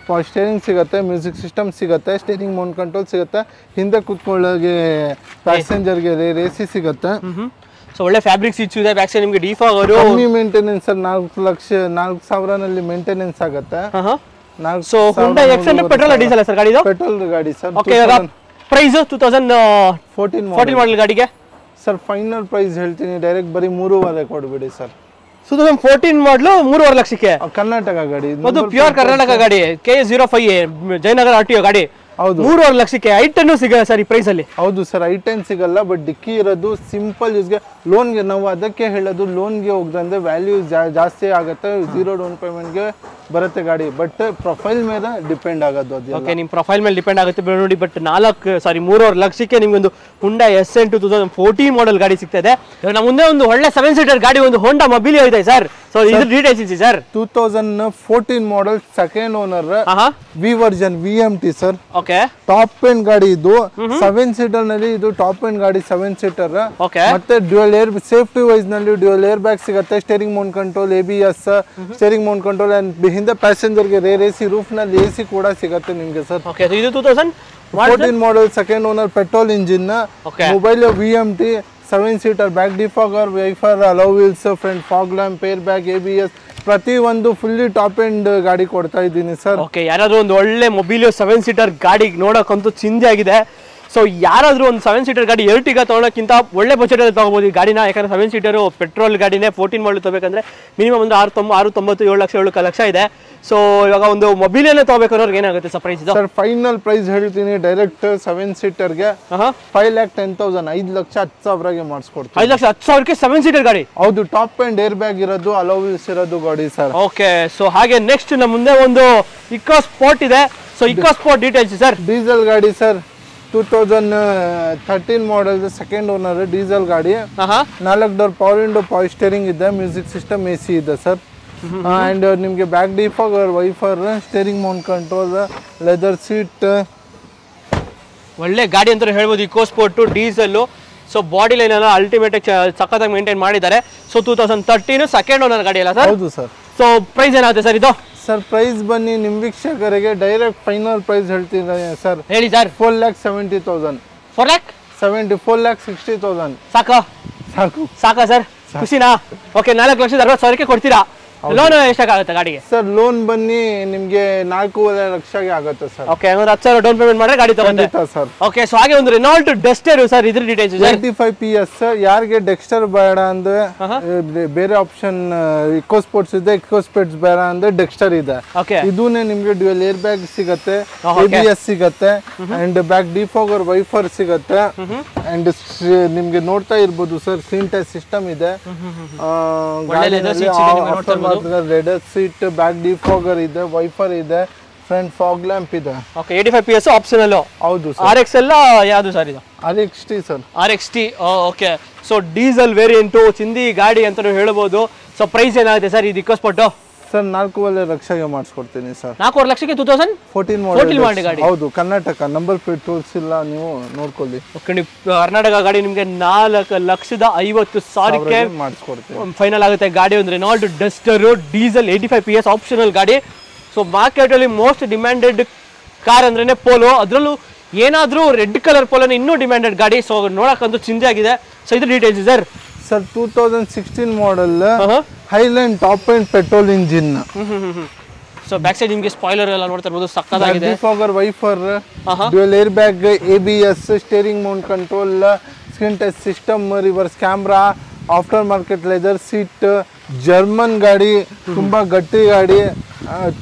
ಪವರ್ ಸ್ಟೀರಿಂಗ್ ಸಿಗುತ್ತೆ, ಮ್ಯೂಸಿಕ್ ಸಿಸ್ಟಮ್ ಸಿಗುತ್ತೆ, ಸ್ಟೀರಿಂಗ್ ಮೌಂಟ್ ಕಂಟ್ರೋಲ್ ಸಿಗುತ್ತೆ, ಹಿಂದೆ ಕೂತ್ಕೊಳ್ಳೋಗೆ ಪ್ಯಾಸೆಂಜರ್ಗೆ AC ಸಿಗುತ್ತೆ. ಸೊ ಒಳ್ಳೆ ಫ್ಯಾಬ್ರಿಕ್ ಸೀಟ್ಸ್ ಇದೆ. ಬ್ಯಾಕ್ ಸೈಡ್ ನಿಮಗೆ ಡಿಫಾಗರ್. ಕಮ್ಮಿ ಮೇಂಟೆನೆನ್ಸ್ 4,00,000 ಮೆಂಟೆನೆನ್ಸ್ ಆಗುತ್ತೆ. ಸೊ ಹೋಂಡಾ ಎಕ್ಸೆಂಟ್ ಪೆಟ್ರೋಲ್ ಡೀಸೆಲ್ ಸರ್ ಗಾಡಿ? ಪೆಟ್ರೋಲ್ ಗಾಡಿ ಸರ್. ಓಕೆ, ಪ್ರೈಸ್ 2014 ಮಾಡೆಲ್ ಗಾಡಿಗೆ ಸರ್ ಫೈನಲ್ ಪ್ರೈಸ್ ಹೇಳ್ತೀನಿ ಡೈರೆಕ್ಟ್ ಬರೀ 3.5 ಕೊಡ್ಬಿಡಿ ಸರ್. 2014 ಮಾಡಲು 3.5 ಲಕ್ಷಕ್ಕೆ ಕರ್ನಾಟಕ ಗಾಡಿ. ಅದು ಪ್ಯೂರ್ ಕರ್ನಾಟಕ ಗಾಡಿ. KA05 ಜಯನಗರ RTO ಗಾಡಿ. ಹೌದು, 3.5 ಲಕ್ಷಕ್ಕೆ. i10 ಸಿಗಲ್ಲ ಸರ್ ಈ ಪ್ರೈಸ್ ಅಲ್ಲಿ? ಹೌದು ಸರ್, i10 ಸಿಗಲ್ಲ. ಬಟ್ ಡಿಕ್ಕಿ ಇರೋದು ಸಿಂಪಲ್ ಯೂಸ್ಗೆ. ಲೋನ್ಗೆ ನಾವು ಅದಕ್ಕೆ ಹೇಳೋದು, ಲೋನ್ಗೆ ಹೋಗ್ದಂದ್ರೆ ವ್ಯಾಲ್ಯೂ ಜಾಸ್ತಿ ಆಗುತ್ತೆ. 0 ಡೌನ್ ಪೇಮೆಂಟ್ಗೆ ಬರುತ್ತೆ ಗಾಡಿ. ಬಟ್ ಪ್ರೊಫೈಲ್ ಮೇಲೆ ಡಿಪೆಂಡ್ ಆಗೋದು ಅದು. ಓಕೆ, ನಿಮ್ಮ ಪ್ರೊಫೈಲ್ ಮೇಲೆ ಡಿಪೆಂಡ್ ಆಗುತ್ತೆ ನೋಡಿ. ಬಟ್ 3.5 ಲಕ್ಷಕ್ಕೆ ನಿಮ್ಗೊಂದು ಹುಂಡಾ SN 2014 ಮಾಡೆಲ್ ಗಾಡಿ ಸಿಗ್ತಾ ಇದೆ. ನಮ್ಮ ಮುಂದೆ ಒಂದು ಒಳ್ಳೆ 7 ಸೀಟರ್ ಗಾಡಿ, ಒಂದು ಹೋಂಡಾ ಮೊಬಿಲಿಯೋ ಇದೆ ಸರ್. ಸೊ ಇದ್ರ ಡೀಟೇಲ್ಸ್ ಇದೆ sir. 2014 model second owner, V version VMT sir. Okay, top end ಗಾಡಿ ಇದು. 7 ಸೀಟರ್ ನಲ್ಲಿ ಇದು ಟಾಪ್ ಎಂಡ್ ಗಾಡಿ 7 ಸೀಟರ್. ಮತ್ತೆ ಡ್ಯುಯಲ್ ಏರ್ ಸೇಫ್ಟಿ ವೈಸ್ ನಲ್ಲಿ ಡ್ಯುಯಲ್ ಏರ್ ಬ್ಯಾಗ್ ಸಿಗುತ್ತೆ, steering Mount control, ABS, steering Mount control, and ಹಿಂದೆ ಪ್ಯಾಸೆಂಜರ್ ಗೆ ರೇರ್ AC, ರೂಫ್ ನಲ್ಲಿ AC ಕೂಡ ಸಿಗುತ್ತೆ ನಿಮ್ಗೆ ಸರ್. ಓಕೆ, ಇದು 2014 14 model, second owner, petrol engine. Mobile VMT, 7-seater, back defogger, wiper, alloy wheels, front fog lamp, airbag, ABS. ಪ್ರತಿ ಒಂದು fully top end ಗಾಡಿ ಕೊಡ್ತಾ ಇದ್ದೀನಿ ಸರ್. ಓಕೆ, ಯಾರಾದ್ರೂ ಒಂದು ಒಳ್ಳೆ ಮೊಬಿಲಿಯೋ 7-ಸೀಟರ್ ಗಾಡಿ ನೋಡೋಕ್ಕಂತೂ ಚಿಂದಿ ಆಗಿದೆ. ಸೊ ಯಾರಾದ್ರೂ ಒಂದು 7-ಸೀಟರ್ ಗಾಡಿ ಎರ್ಟಿಗ ತೊಗೊಳಕ್ಕಿಂತ ಒಳ್ಳೆ ಬಜೆಟ್ ಅಲ್ಲಿ ತಗೋಬಹುದು ಈ ಗಾಡಿನ. ಯಾಕಂದ್ರೆ 7-ಸೀಟರ್ ಪೆಟ್ರೋಲ್ ಗಾಡಿನೇ 14 ಮಾಡಲ್ ತಗೋಬೇಕಂದ್ರೆ ಮಿನಿಮಮ್ ಒಂದು 6.90 7 ಲಕ್ಷ ಇದೆ. ಸೊ ಇವಾಗ ಒಂದು ಮೊಬಿಲಿಯನ್ನೇ ತಗೋಬೇಕು ಅನ್ನೋರ್ಗೆ ಏನಾಗುತ್ತೆ ಸರ್ ಪ್ರೈಸ್ ಇದು? ಸರ್ ಫೈನಲ್ ಪ್ರೈಸ್ ಹೇಳ್ತೀನಿ, ಡೈರೆಕ್ಟ್ 7-ಸೀಟರ್ಗೆ 5,10,000 5,10,000ಗೆ ಮಾಡಿಸ್ಕೊಡ್ತೀನಿ. 5,10,000ಕ್ಕೆ 7-ಸೀಟರ್ ಗಾಡಿ? ಹೌದು, ಟಾಪ್ ಅಂಡ್ ಏರ್ ಬ್ಯಾಗ್ ಇರೋದು, ಅಲೋ ವೀಲ್ಸ್ ಇರೋದು ಗಾಡಿ ಸರ್. ಓಕೆ, ಸೊ ಹಾಗೆ ನೆಕ್ಸ್ಟ್ ನಮ್ಮ ಮುಂದೆ ಒಂದು ಇಕೋ ಸ್ಪೋರ್ಟ್ ಇದೆ. So EcoSport details sir? Diesel ಗಾಡಿ sir, 2013 model, second owner, diesel ಗಾಡಿ. 4 door power window, power steering ಇದೆ, ಮ್ಯೂಸಿಕ್ ಸಿಸ್ಟಮ್, AC ಇದೆ ಸರ್. ಅಂಡ್ ನಿಮಗೆ back defogger, wiper, steering mount control, leather seat. ಒಳ್ಳೆ ಗಾಡಿ ಅಂತ ಹೇಳ್ಬೋದು EcoSport diesel. So body line ಎಲ್ಲ ಅಲ್ಟಿಮೇಟ್ ಸಖತ್ತಾಗಿ ಮೇಂಟೈನ್ ಮಾಡಿದ್ದಾರೆ. ಸೊ 2013 ಸೆಕೆಂಡ್ ಓನರ್ ಗಾಡಿ ಅಲ್ಲ ಸರ್? ಹೌದು ಸರ್. ಸೊ ಪ್ರೈಸ್ ಏನಾಗುತ್ತೆ ಸರ್ ಇದು? ಸರ್ ಪ್ರೈಸ್ ಬನ್ನಿ ನಿಮ್ಮ ವೀಕ್ಷಕರಿಗೆ ಡೈರೆಕ್ಟ್ ಫೈನಲ್ ಪ್ರೈಸ್ ಹೇಳ್ತೀನಿ ಸರ್. ಹೇಳಿ ಸರ್. 4,70,000. 4,60,000. ಸಾಕಾ? ಸಾಕಾ ಸರ್? ಖುಷಿನಾ? ಓಕೆ, 4,60,000ಕ್ಕೆ ಕೊಡ್ತೀರಾ? ಲೋನ್ ಎಷ್ಟಾಗುತ್ತೆ ಗಾಡಿಗೆ ಸರ್? ಲೋನ್ ಬನ್ನಿ ನಿಮ್ಗೆ 4.5 ಲಕ್ಷಗೆ ಆಗುತ್ತೆ ಸರ್. ಓಕೆ, ಒಂದು 10,000 ಡೌನ್ ಪೇಮೆಂಟ್ ಮಾಡಿದ್ರೆ ಗಾಡಿ ತಗೊಂಡೆ ಸರ್. ಓಕೆ, ಸೊ ಹಾಗೆ ಒಂದು ರೆನಾಲ್ಟ್ ಡಸ್ಟರ್ ಸರ್, ಇದ್ರ ಡೀಟೇಲ್ಸ್ 25 PS. ಯಾರಿಗೆ ಡೆಕ್ಸ್ಟರ್ ಬೇಡ ಅಂದ್ರೆ ಬೇರೆ ಆಪ್ಷನ್ ಇಕೋ ಸ್ಪೋರ್ಟ್ಸ್ ಇದೆ, ಇಕೋ ಸ್ಪೋರ್ಟ್ಸ್ ಬೇಡ ಅಂದ್ರೆ ಡೆಕ್ಸ್ಟರ್ ಇದೆ. ಇದೂನೇ ನಿಮ್ಗೆ ಡ್ಯುಯಲ್ ಏರ್ ಬ್ಯಾಗ್ ಸಿಗತ್ತೆ, ABS ಸಿಗತ್ತೆ, ಅಂಡ್ ಬ್ಯಾಕ್ ಡಿಫಾಗರ್, ವೈಫರ್ ಸಿಗತ್ತೆ. ಅಂಡ್ ನಿಮ್ಗೆ ನೋಡ್ತಾ ಇರ್ಬೋದು ಸರ್, ಸ್ಕ್ರೀನ್ ಟಚ್ ಸಿಸ್ಟಮ್ ಇದೆ, ಲೆದರ್ ಸೀಟ್, ಬ್ಯಾಕ್ ಡಿಫಾಗರ್ ಇದೆ, ವೈಫರ್ ಇದೆ, ಫ್ರಂಟ್ ಫಾಗ್ ಲ್ಯಾಂಪ್ ಇದೆ. Okay, 85 PS optional. ಹೌದು ಸರ್. RX ಎಲ್ಲ ಯಾವುದು ಸರ್ ಇದು? RXT sir. RXT. Okay, so diesel variant ಚಿಂದಿ ಗಾಡಿ ಅಂತ ಹೇಳ್ಬೋದು. ಸೊ ಪ್ರೈಸ್ ಏನಾಗುತ್ತೆ ಸರ್ ಇದು ಇಕೋ ಸ್ಪೋರ್ಟ್? ಸರ್ 4.5 ಲಕ್ಷಗೆ ಮಾಡಿಸ್ಕೊಡ್ತೀನಿ ಸರ್. 4.5 ಲಕ್ಷಕ್ಕೆ 2014 ಮಾಡಲ್ ಗಾಡಿ. ಹೌದು, ಕರ್ನಾಟಕ ನಂಬರ್ ಪ್ಲೇಟ್ ಟೂಲ್ಸ್ ಇಲ್ಲ, ನೀವು ನೋಡ್ಕೊಳ್ಳಿ. ಓಕೆ, ನೀವು ಕರ್ನಾಟಕ ಗಾಡಿ ನಿಮಗೆ 4,50,000ಕ್ಕೆ ಮಾಡಿಸ್ಕೊಡ್ತೀನಿ, ಫೈನಲ್ ಆಗುತ್ತೆ. ಗಾಡಿ ಅಂದ್ರೆ Renault Duster diesel 85 PS optional ಗಾಡಿ. ಸೊ ಮಾರ್ಕೆಟ್ ಅಲ್ಲಿ ಮೋಸ್ಟ್ ಡಿಮ್ಯಾಂಡೆಡ್ ಕಾರ್ ಅಂದ್ರೇನೆ ಪೋಲೋ, ಅದರಲ್ಲೂ ಏನಾದ್ರೂ ರೆಡ್ ಕಲರ್ ಪೋಲೋನ ಇನ್ನೂ ಡಿಮ್ಯಾಂಡೆಡ್ ಗಾಡಿ. ಸೊ ನೋಡಕ್ಕಂತೂ ಚಿಂತೆ ಆಗಿದೆ. ಸೊ ಇದು details sir? Sir 2016 model, highline top end petrol engine. So back side ನಿಮಗೆ ಸ್ಪಾಯ್ಲರ್ ಎಲ್ಲ ನೋಡ್ತಾ ಇರಬಹುದು, ಸಕ್ಕತ್ತಾಗಿದೆ. Defogger, wiper, dual air bag, ABS, steering mount control, screen touch system, reverse camera, after market leather seat, German ಗಾಡಿ, ತುಂಬಾ ಗಟ್ಟಿ ಗಾಡಿ.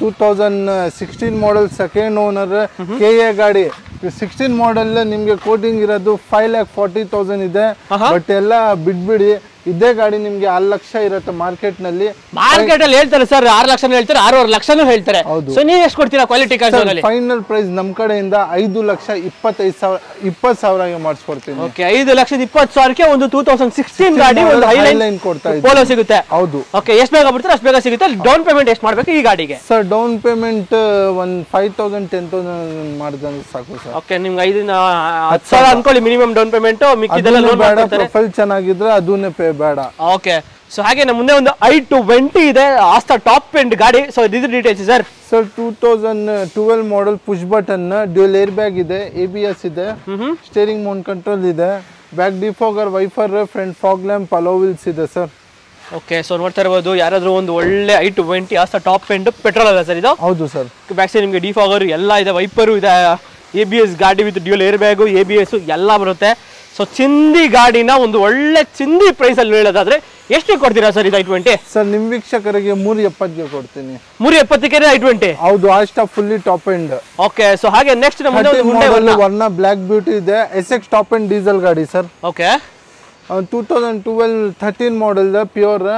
2016 model, second owner, KA ಗಾಡಿ. 16 ಮಾಡಲ್ ನಿಮ್ಗೆ ಕೋಟಿಂಗ್ ಇರೋದು 5,40,000 ಇದೆ. ಬಟ್ ಎಲ್ಲ ಬಿಡ್ಬಿಡಿ, ಇದೇ ಗಾಡಿ ನಿಮ್ಗೆ 6 ಲಕ್ಷ ಇರುತ್ತೆ ಮಾರ್ಕೆಟ್ ನಲ್ಲಿ. ಮಾರ್ಕೆಟ್ ಅಲ್ಲಿ ಹೇಳ್ತಾರೆ ಸರ್ 6 ಲಕ್ಷ ಹೇಳ್ತಾರೆ, 6.5 ಲಕ್ಷನೂ ಹೇಳ್ತಾರೆ. ಸೊ ನೀವು ಎಷ್ಟು ಕೊಡ್ತೀರಾ ಕ್ವಾಲಿಟಿ ಕಾರ್ಸ್ ಅಲ್ಲಿ? ಫೈನಲ್ ಪ್ರೈಸ್ ನಮ್ ಕಡೆಯಿಂದ 5,25,000ಗೆ ಮಾಡಿಸ್ಕೊಡ್ತೀನಿ. ಓಕೆ, 5,20,000ಕ್ಕೆ ಒಂದು 2016 ಗಾಡಿ, ಒಂದು ಹೈಲೈನ್ ಕೊಡ್ತಾ ಪೋಲೋ ಸಿಗುತ್ತೆ. ಹೌದು. ಓಕೆ, ಎಷ್ಟು ಬೇಗ ಬರ್ತಾರೆ ಅಷ್ಟು ಬೇಗ ಸಿಗುತ್ತೆ. ಡೌನ್ ಪೇಮೆಂಟ್ ಎಷ್ಟು ಮಾಡ್ಬೇಕು ಈ ಗಾಡಿಗೆ? ಸರ್ ಡೌನ್ ಪೇಮೆಂಟ್ ಒಂದು 5,000 10,000 ಮಾಡಿದ್ರೆ ಸಾಕು ಸರ್. ಓಕೆ, ನಿಮ್ಗೆ 10,000 ಅನ್ಕೊಳ್ಳಿ ಮಿನಿಮಮ್ ಡೌನ್ ಪೇಮೆಂಟ್. ಮಿಕ್ಕಿದೆಲ್ಲ ಲೋನ್ ಬೇಡ, ಪ್ರೊಫೈಲ್ ಚೆನ್ನಾಗಿದ್ರೆ ಅದನ್ನೇ ಪೇ ಬೇಡ. ಓಕೆ, ಸೊ ಹಾಗೆ ನಮ್ಮ ಮುಂದೆ ಒಂದು i20 ಇದೆ, ಆಸ್ತಾ ಟಾಪ್ ಎಂಡ್ ಗಾಡಿ. ಸೊ ಇದು details sir? Sir 2012 model, push button, dual air bag ಇದೆ, ABS ಇದೆ, ಸ್ಟೇರಿಂಗ್ ಮೌಂಟ್ ಕಂಟ್ರೋಲ್ ಇದೆ, back defogger, wiper, front fog lamp, alloy wheels ಇದೆ ಸರ್. ಓಕೆ, ಸೊ ನೋಡ್ತಾ ಇರಬಹುದು ಯಾರಾದ್ರೂ ಒಂದು ಒಳ್ಳೆ i20 Asta top end petrol ಅಲ್ಲ ಸರ್ ಇದು? ಹೌದು ಸರ್. ಬ್ಯಾಕ್ ಸೈಡ್ ನಿಮಗೆ ಡಿಫಾಗರ್ ಎಲ್ಲ ಇದೆ, ವೈಪರು ಇದೆ, ABS ಗಾಡಿ with dual air bag, ABS ಎಲ್ಲ ಬರುತ್ತೆ. ಸೊ ಚಿಂದಿ ಗಾಡಿನ ಒಂದು ಒಳ್ಳೆ ಚಿಂದಿ ಪ್ರೈಸ್ ಅಲ್ಲಿ ಹೇಳೋದಾದ್ರೆ ಎಷ್ಟು ಕೊಡ್ತೀರಾ ಸರ್ ಇದು i20? ಸರ್ ನಿಮ್ ವೀಕ್ಷಕರಿಗೆ 370ಗೆ ಕೊಡ್ತೀನಿ. 370ಕ್ಕೆ i20? ಹೌದು, Asta fully top end. Okay, so ಹಾಗೆ ನೆಕ್ಸ್ಟ್ ನಮ್ಮ ವರ್ಣ ಬ್ಲಾಕ್ ಬ್ಯೂಟಿ ಇದೆ, SX ಟಾಪ್ ಎಂಡ್ ಡೀಸೆಲ್ ಗಾಡಿ sir. Okay, 13 model pure,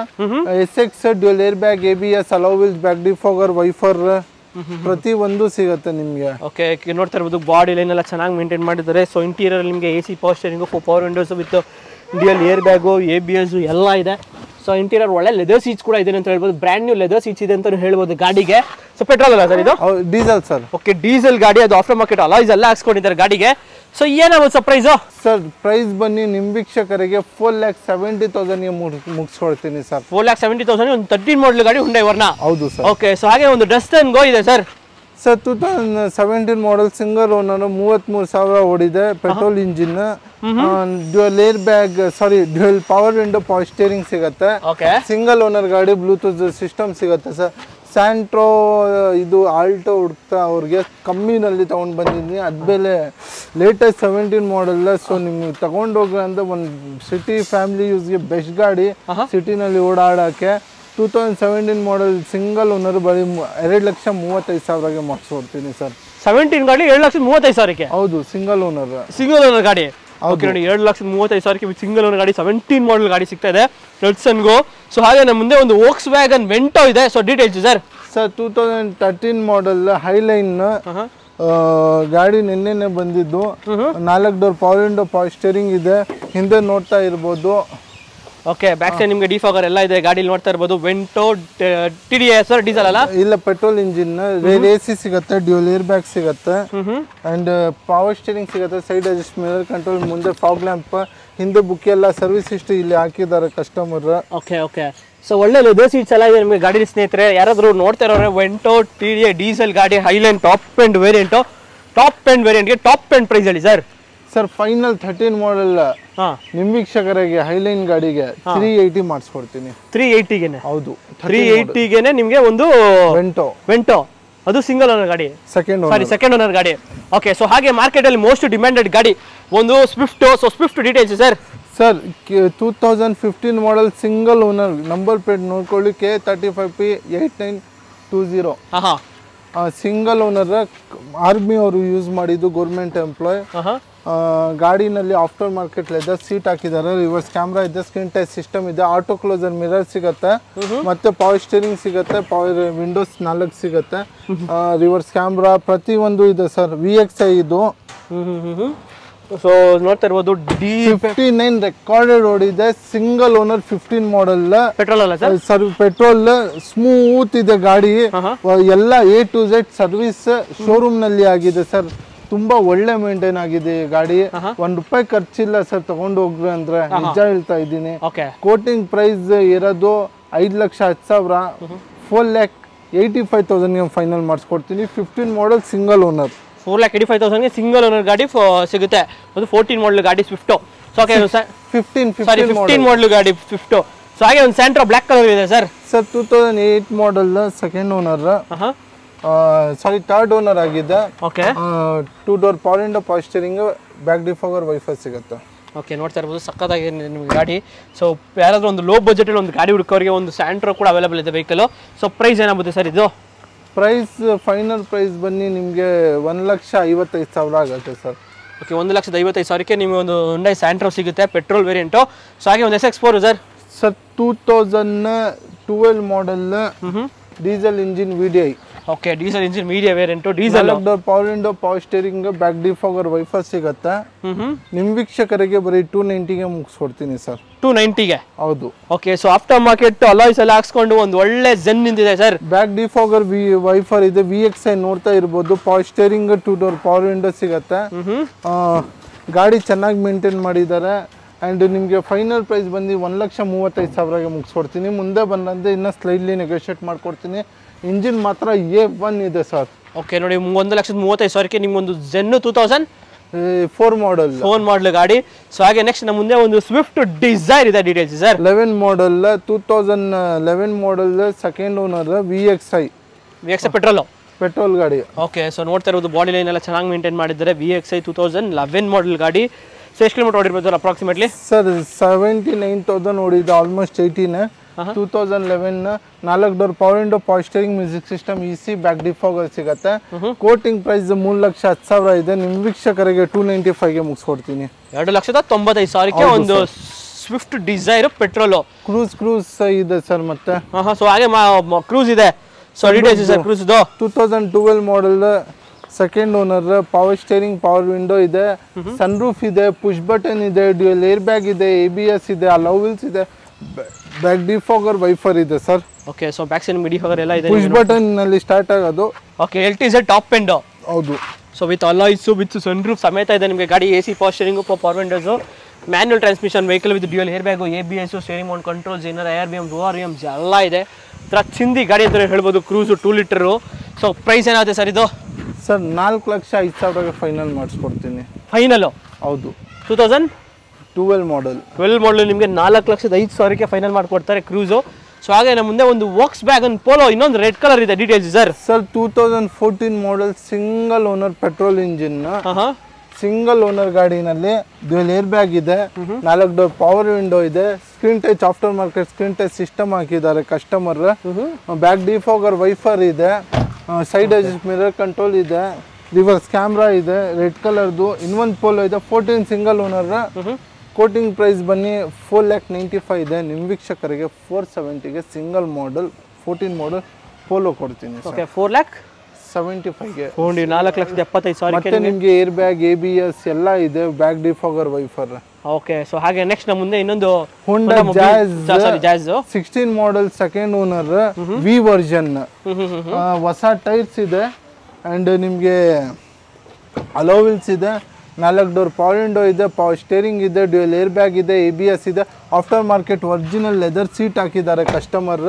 SX dual air bag, ABS, alloy wheels, back defogger, wiper, ಪ್ರತಿ ಒಂದು ಸಿಗುತ್ತೆ ನಿಮಗೆ. ಓಕೆ, ನೋಡ್ತಾ ಇರ್ಬೋದು ಬಾಡಿ ಲೈನ್ ಎಲ್ಲ ಚೆನ್ನಾಗಿ ಮೇಂಟೈನ್ ಮಾಡಿದ್ದಾರೆ. ಸೊ ಇಂಟೀರಿಯರ್ ನಿಮಗೆ AC power steering, power Windows with dual air bag, ABS ಎಲ್ಲ ಇದೆ. ಸೊ ಇಂಟೀರಿಯರ್ ಒಳ್ಳೆ ಲೆದರ್ ಸೀಟ್ಸ್ ಕೂಡ ಇದೆ ಅಂತ ಹೇಳ್ಬೋದು, ಬ್ರ್ಯಾಂಡ್ ನ್ಯೂ ಲೆದರ್ ಸೀಟ್ಸ್ ಇದೆ ಅಂತ ಹೇಳ್ಬೋದು ಗಾಡಿಗೆ. ಸೊ ಪೆಟ್ರೋಲ್ ಅಲ್ಲ ಸರ್ ಇದು? Diesel sir. ಓಕೆ, ಡೀಸೆಲ್ ಗಾಡಿ, ಅದು ಆಫ್ಟರ್ ಮಾರ್ಕೆಟ್ ಅಲಾಯ್ಸ್ ಎಲ್ಲ ಹಾಕ್ಸ್ಕೊಂಡಿದ್ದಾರೆ ಗಾಡಿಗೆ. ಸೊ ಏನಾಗುತ್ತೆ ಸರ್ ಪ್ರೈಸ್? ಸರ್ ಪ್ರೈಸ್ ಬನ್ನಿ ನಿಮ್ಮ ವೀಕ್ಷಕರಿಗೆ 4,70,000ಗೆ ಮುಗಿಸ್ಕೊಡ್ತೀನಿ ಸರ್. 4,70,000 ಒಂದು 13 ಮಾಡಲ್ ಗಾಡಿ ಹುಂಡೈ ವರ್ನಾ. ಹೌದು ಸರ್. ಓಕೆ, ಸೊ ಹಾಗೆ ಒಂದು ಡಸ್ಟನ್ ಗೋ ಇದೆ sir. Sir 2017 model single owner 33,000 ಓಡಿದೆ petrol engine dual air bag dual power window power steering ಸಿಗುತ್ತೆ ಸಿಂಗಲ್ ಓನರ್ ಗಾಡಿ ಬ್ಲೂಟೂತ್ ಸಿಸ್ಟಮ್ ಸಿಗುತ್ತೆ ಸರ್ ಸ್ಯಾಂಟ್ರೋ ಇದು ಆಲ್ಟೋ ಹುಡುಕ್ತಾ ಅವ್ರಿಗೆ ಕಮ್ಮಿನಲ್ಲಿ ತೊಗೊಂಡು ಬಂದಿದ್ದೀನಿ ಅದು ಬೆಲೆ ಲೇಟೆಸ್ಟ್ 17 ಮಾಡೆಲ್ ಸೊ ನಿಮ್ಗೆ ತಗೊಂಡೋಗಿ ಅಂದರೆ ಒಂದು ಸಿಟಿ ಫ್ಯಾಮಿಲಿ ಯೂಸ್ಗೆ ಬೆಸ್ಟ್ ಗಾಡಿ ಸಿಟಿನಲ್ಲಿ ಓಡಾಡೋಕ್ಕೆ 2017 ಮಾಡೆಲ್ ಸಿಂಗಲ್ ಓನರ್ ಬರೀ 2,35,000ಗೆ ಮಾಡಿಸ್ಕೊಡ್ತೀನಿ ಸರ್ 17 ಗಾಡಿ 2,35,000ಕ್ಕೆ ಹೌದು ಸಿಂಗಲ್ ಓನರ್ ಗಾಡಿ ಓಕೆ ನೋಡಿ 2,35,000ಕ್ಕೆ ಸಿಂಗಲ್ ಓನರ್ ಗಾಡಿ 17 ಮಾಡೆಲ್ ಗಾಡಿ ಸಿಗ್ತಾ ಇದೆ ರೆಡ್ಸನ್ಗೋ ಸೊ ಹಾಗೆ ನಮ್ಮ ಮುಂದೆ ಒಂದು ವೋಕ್ಸ್ ವ್ಯಾಗನ್ ವೆಂಟೋ ಇದೆ so details sir 2013 model Highline ಗಾಡಿ ನಿನ್ನೆನೆ ಬಂದಿದ್ದು 4 door power window power steering ಇದೆ ಹಿಂದೆ ನೋಡ್ತಾ ಇರ್ಬೋದು ಓಕೆ ಬ್ಯಾಕ್ ಸೈಡ್ ನಿಮಗೆ ಡಿಫಾಗರ್ ಎಲ್ಲ ಇದೆ ಗಾಡಿ ನೋಡ್ತಾ ಇರಬಹುದು ವೆಂಟೋ TDI ಸರ್ ಡೀಸೆಲ್ ಅಲ್ಲ ಇಲ್ಲ ಪೆಟ್ರೋಲ್ ಇಂಜಿನ್ AC ಸಿಗುತ್ತೆ ಡ್ಯೂಯಲ್ ಏರ್ ಬ್ಯಾಗ್ ಸಿಗುತ್ತೆ ಅಂಡ್ ಪವರ್ ಸ್ಟೇರಿಂಗ್ ಸಿಗುತ್ತೆ ಸೈಡ್ ಅಡ್ಜಸ್ಟ್ ಮಿರರ್ ಕಂಟ್ರೋಲ್ ಮುಂದೆ ಫಾಗ್ ಲ್ಯಾಂಪ್ ಹಿಂದೆ ಬುಕ್ ಎಲ್ಲ ಸರ್ವಿಸ್ ಹಿಸ್ಟ್ರಿ ಇಲ್ಲಿ ಹಾಕಿದ್ದಾರೆ ಕಸ್ಟಮರ್ ಓಕೆ ಸೊ ಒಳ್ಳೆ ಲೆದರ್ ಸೀಟ್ಸ್ ಎಲ್ಲ ಇದೆ ನಿಮಗೆ ಗಾಡಿ ಸ್ನೇಹಿತರೆ ಯಾರಾದರೂ ನೋಡ್ತಾ ಇರೋರೆ ವೆಂಟೋ TDI ಡೀಸೆಲ್ ಗಾಡಿ ಹೈಲೈನ್ ಟಾಪ್ ಎಂಡ್ ವೇರಿಯಂಟ್ಗೆ ಟಾಪ್ ಎಂಡ್ ಪ್ರೈಸ್ ಹೇಳಿ ಸರ್ ಫೈನಲ್ 13 ಮಾಡೆಲ್ ನಿಮ್ಮ ವೀಕ್ಷಕರಿಗೆ ಹೈಲೈನ್ ಗಾಡಿಗೆ 380 ಮಾಡಿಸ್ಕೊಡ್ತೀನಿ 380ಗೆನೆ ಹೌದು 380ಗೆನೆ ನಿಮಗೆ ಒಂದು ವೆಂಟೋ ಅದು ಸಿಂಗಲ್ ಓನರ್ ಗಾಡಿ ಸೆಕೆಂಡ್ ಓನರ್ ಗಾಡಿ ಓಕೆ ಸೊ ಹಾಗೆ ಮಾರ್ಕೆಟ್ ಅಲ್ಲಿ ಮೋಸ್ಟ್ ಡಿಮ್ಯಾಂಡೆಡ್ ಗಾಡಿ ಒಂದು Swift details sir 2015 model single owner number plate ನೋಡ್ಕೊಳ್ಳಿ K35P8920 ಸಿಂಗಲ್ ಓನರ್ ಆರ್ಮಿ ಅವರು ಯೂಸ್ ಮಾಡಿದ್ದು ಗೌರ್ಮೆಂಟ್ ಎಂಪ್ಲಾಯ್ ಗಾಡಿನಲ್ಲಿ ಆಫ್ಟರ್ ಮಾರ್ಕೆಟ್ ಲೆದರ್ ಸೀಟ್ ಹಾಕಿದ್ದಾರೆ ರಿವರ್ಸ್ ಕ್ಯಾಮ್ರಾ ಇದೆ ಸ್ಕ್ರೀನ್ ಟಚ್ ಸಿಸ್ಟಮ್ ಇದೆ ಆಟೋ ಕ್ಲೋಸರ್ ಮಿರರ್ ಸಿಗುತ್ತೆ ಮತ್ತೆ ಪವರ್ ಸ್ಟೇರಿಂಗ್ ಸಿಗುತ್ತೆ ಪವರ್ ವಿಂಡೋಸ್ 4 ಸಿಗುತ್ತೆ ರಿವರ್ಸ್ ಕ್ಯಾಮ್ರಾ ಪ್ರತಿಯೊಂದು ಇದೆ ಸರ್ VXI ಇದು ಸೊ ನೋಡ್ತಾ ಇರ್ಬೋದು D59 ರೆಕಾರ್ಡೆಡ್ ಓಡಿದೆ ಸಿಂಗಲ್ ಓನರ್ 15 ಮಾಡೆಲ್ ಪೆಟ್ರೋಲ್ ಅಲ್ಲ ಸರ್ ಪೆಟ್ರೋಲ್ ಸ್ಮೂತ್ ಇದೆ ಗಾಡಿ ಎಲ್ಲ A to Z service showroom ನಲ್ಲಿ ಆಗಿದೆ ಸರ್ ತುಂಬಾ ಒಳ್ಳೆ ಮೇಂಟೈನ್ ಆಗಿದೆ ಗಾಡಿ ₹1 ಖರ್ಚಿಲ್ಲ ಸರ್ ತಗೊಂಡು ಹೋಗ್ರಿ ಅಂದ್ರೆ ನಿಜ ಹೇಳ್ತಾ ಇದ್ದೀನಿ ಕೋಟಿಂಗ್ ಪ್ರೈಸ್ ಇರೋದು 5,10,000 4,85,000 ಫೈನಲ್ ಮಾಡಿಸ್ಕೊಡ್ತೀನಿ 15 ಮಾಡೆಲ್ ಸಿಂಗಲ್ ಓನರ್ 4,85,000ಗೆ ಸಿಂಗಲ್ ಓನರ್ ಗಾಡಿ ಸಿಗುತ್ತೆ ಅದು 14 ಮಾಡೆಲ್ ಗಾಡಿ ಸ್ವಿಫ್ಟ್ ಸೊ ಓಕೆ 15 ಮಾಡೆಲ್ ಗಾಡಿ ಸ್ವಿಫ್ಟ್ ಸೊ ಹಾಗೆ ಒಂದು ಸ್ಯಾಂಟ್ರೋ ಬ್ಲಾಕ್ ಕಲರ್ ಇದೆ sir 2008 model second owner third owner ಆಗಿದೆ okay 2 door power window power steering back defogger wiper ಸಿಗುತ್ತೆ ಓಕೆ ನೋಡ್ತಾ ಇರ್ಬೋದು ಸಕ್ಕತ್ತಾಗಿ ನಿಮಗೆ ಗಾಡಿ ಸೊ ಯಾರಾದರೂ ಒಂದು ಲೋ ಬಜೆಟಲ್ಲಿ ಒಂದು ಗಾಡಿ ಹುಡುಕೋರಿಗೆ ಒಂದು ಸ್ಯಾಂಟ್ರೋ ಕೂಡ ಅವೈಲೇಬಲ್ ಇದೆ ವೆಹಿಕಲ್ ಸೊ ಪ್ರೈಸ್ ಏನಾಗುತ್ತೆ ಸರ್ ಇದು ಪ್ರೈಸ್ ಫೈನಲ್ ಪ್ರೈಸ್ ಬನ್ನಿ ನಿಮಗೆ 1,55,000 ಆಗುತ್ತೆ ಸರ್ ಓಕೆ 1,55,000ಕ್ಕೆ ನಿಮಗೆ ಒಂದು Hyundai ಸ್ಯಾಂಟ್ರೋ ಸಿಗುತ್ತೆ ಪೆಟ್ರೋಲ್ ವೇರಿಯಂಟು ಸೊ ಹಾಗೆ ಒಂದು SX4 sir 2012 model diesel engine VDI okay diesel engine media variant diesel power window power steering back defogger wiper ಸಿಗುತ್ತೆ ನಿಮ್ಮ ವೀಕ್ಷಕರಿಗೆ ಬರೀ 290ಗೆ ಮುಗಿಸ್ಕೊಡ್ತೀನಿ ಸರ್ 290ಗೆ ಹೌದು okay so after market alloys ಎಲ್ಲ ಹಾಕ್ಸ್ಕೊಂಡು ಒಂದು ಒಳ್ಳೆ ಜೆನ್ ನಿಂತಿದೆ ಸರ್ ಬ್ಯಾಕ್ ಡಿಫಾಗರ್ ವೈಫರ್ ಇದೆ VXI ನೋಡ್ತಾ ಇರ್ಬೋದು power steering 2 door power window ಸಿಗುತ್ತೆ ಗಾಡಿ ಚೆನ್ನಾಗಿ ಮೇಂಟೈನ್ ಮಾಡಿದ್ದಾರೆ ಆ್ಯಂಡ್ ನಿಮಗೆ ಫೈನಲ್ ಪ್ರೈಸ್ ಬಂದು 1,35,000ಗೆ ಮುಗಿಸ್ಕೊಡ್ತೀನಿ ಮುಂದೆ ಬಂದಂತೆ ಇನ್ನೂ ಸ್ಲೈಡ್ಲಿ ನೆಗೋಷಿಯೇಟ್ ಮಾಡ್ಕೊಡ್ತೀನಿ ಇಂಜಿನ್ ಮಾತ್ರ A1 ಇದೆ ಸರ್ ಓಕೆ ನೋಡಿ 1,35,000ಕ್ಕೆ ನಿಮ್ಗೊಂದು ಜೆನ್ 2004 ಮಾಡೆಲ್ ಗಾಡಿ ಸೊ ಹಾಗೆ ನೆಕ್ಸ್ಟ್ ನಮ್ಮ ಮುಂದೆ ಒಂದು ಸ್ವಿಫ್ಟ್ ಡಿಸೈರ್ ಇದೆ details sir 11 model 2011 model second owner VXI petrol ಗಾಡಿ ಓಕೆ ಸೊ ನೋಡ್ತಾ ಇರೋದು ಬಾಡಿ ಲೈನ್ ಎಲ್ಲ ಚೆನ್ನಾಗಿ ಮೇಂಟೈನ್ ಮಾಡಿದ್ದಾರೆ VXI 2011 ಮಾಡೆಲ್ ಗಾಡಿ ಸೊ ಎಷ್ಟು ಕಿಲೋಮೀಟರ್ ಓಡಿರ್ಬೋದು ಸರ್ ಅಪ್ರಾಕ್ಸಿಮೇಟ್ಲಿ ಸರ್ 79,000 ಓಡಿದೆ almost 18 2011 4 door power window power steering music system EC back defogger ಸಿಗುತ್ತೆ ಕೋಟಿಂಗ್ ಪ್ರೈಸ್ 3,10,000 ಇದೆ ನಿಮ್ಮ ವೀಕ್ಷಕರಿಗೆ 295ಗೆ ಮುಗಿಸ್ಕೊಡ್ತೀನಿ 2,95,000ಕ್ಕೆ ಒಂದು ಸ್ವಿಫ್ಟ್ ಡಿಸೈರ್ ಪೆಟ್ರೋಲ್ ಕ್ರೂಸ್ ಇದೆ ಸರ್ ಮತ್ತೆ ಸೊ ಹಾಗೆ ಕ್ರೂಸ್ ಇದೆ so details sir cruise 2012 model second owner power steering power window ಇದೆ ಸನ್ರೂಫ್ ಇದೆ ಪುಷ್ ಬಟನ್ ಇದೆ ಡ್ಯೂಯಲ್ ಏರ್ ಬ್ಯಾಗ್ ಇದೆ ABS ಇದೆ ಅಲೌ ವೀಲ್ಸ್ ಇದೆ ಬ್ಯಾಕ್ ಡಿಫಾಗರ್ ವೈಫರ್ ಇದೆ sir okay so back side defogger ಎಲ್ಲ ಇದೆ ಪುಷ್ ಬಟನ್ ನಲ್ಲಿ ಸ್ಟಾರ್ಟ್ ಆಗೋದು ಓಕೆ LTZ ಟಾಪ್ ಎಂಡ್ ಹೌದು so with alloys with sunroof ಸಮೇತ ಇದೆ ನಿಮಗೆ ಗಾಡಿ AC power steering power windows manual transmission vehicle with dual air bag ABS steering mount controls inner ARBM ORM ಎಲ್ಲ ಇದೆ ಚಿಂದಿ ಗಾಡಿ ಅಂತ ಹೇಳ್ಬೋದು ಕ್ರೂಸ್ 2 ಲೀಟರ್ ಸೊ ಪ್ರೈಸ್ ಏನಾಗುತ್ತೆ ಸರ್ ಇದು? ಸರ್ 4,05,000ಗೆ ಫೈನಲ್ ಮಾಡಿಸ್ಕೊಡ್ತೀನಿ. ಫೈನಲ್? ಹೌದು. 2012 ಮಾಡಲ್ ನಿಮಗೆ 4,05,000ಕ್ಕೆ ಫೈನಲ್ ಮಾಡಿಕೊಡ್ತಾರೆ ಕ್ರೂಸು. ಸೊ ಹಾಗೆ ನಮ್ಮ ಮುಂದೆ ಒಂದು ವೋಕ್ಸ್ ವ್ಯಾಗನ್ ಪೋಲೋ, ಇನ್ನೊಂದು ರೆಡ್ ಕಲರ್ ಇದೆ, details sir. Sir 2014 model single owner petrol engine, single owner ಗಾಡಿನಲ್ಲಿ ಡ್ಯುಯಲ್ ಏರ್ ಬ್ಯಾಗ್ ಇದೆ, 4 ಡೋರ್ ಪವರ್ ವಿಂಡೋ ಇದೆ, screen touch aftermarket screen touch system ಹಾಕಿದ್ದಾರೆ ಕಸ್ಟಮರ್. ಬ್ಯಾಕ್ ಡಿಫಾಗರ್ ವೈಫರ್ ಇದೆ, side adjust mirror control ಇದೆ, reverse camera ಇದೆ, red ಕಲರ್ದು. ಇನ್ನೊಂದು polo ಇದೆ 14 ಸಿಂಗಲ್ ಓನರ್. ಕೋಟಿಂಗ್ ಪ್ರೈಸ್ ಬನ್ನಿ 4,95,000 ಇದೆ. ನಿಮ್ಮ ವೀಕ್ಷಕರಿಗೆ 470ಗೆ ಸಿಂಗಲ್ ಮಾಡಲ್ 14 ಮಾಡಲ್ ಪೋಲೋ ಕೊಡ್ತೀನಿ. 4,75,000ಗೆ 4,75,000. ಮತ್ತೆ ನಿಮಗೆ ಏರ್ ಬ್ಯಾಗ್, ABS ಎಲ್ಲ ಇದೆ, back defogger wiper. Okay. So ಹಾಗೆ ನೆಕ್ಸ್ಟ್ ನಮ್ಮ ಮುಂದೆ ಇನ್ನೊಂದು Honda Jazz 16 model second owner V version, ಹೊಸ ಟೈರ್ಸ್ ಇದೆ ಅಂಡ್ ನಿಮಗೆ ಅಲೋ ವೀಲ್ಸ್ ಇದೆ, 4 ಡೋರ್ ಪವರ್ ವಿಂಡೋ ಇದೆ, ಪವರ್ ಸ್ಟೇರಿಂಗ್ ಇದೆ, ಡ್ಯುಯಲ್ ಏರ್ ಬ್ಯಾಗ್ ಇದೆ, ABS ಇದೆ, after market original leather seat ಹಾಕಿದ್ದಾರೆ ಕಸ್ಟಮರ್.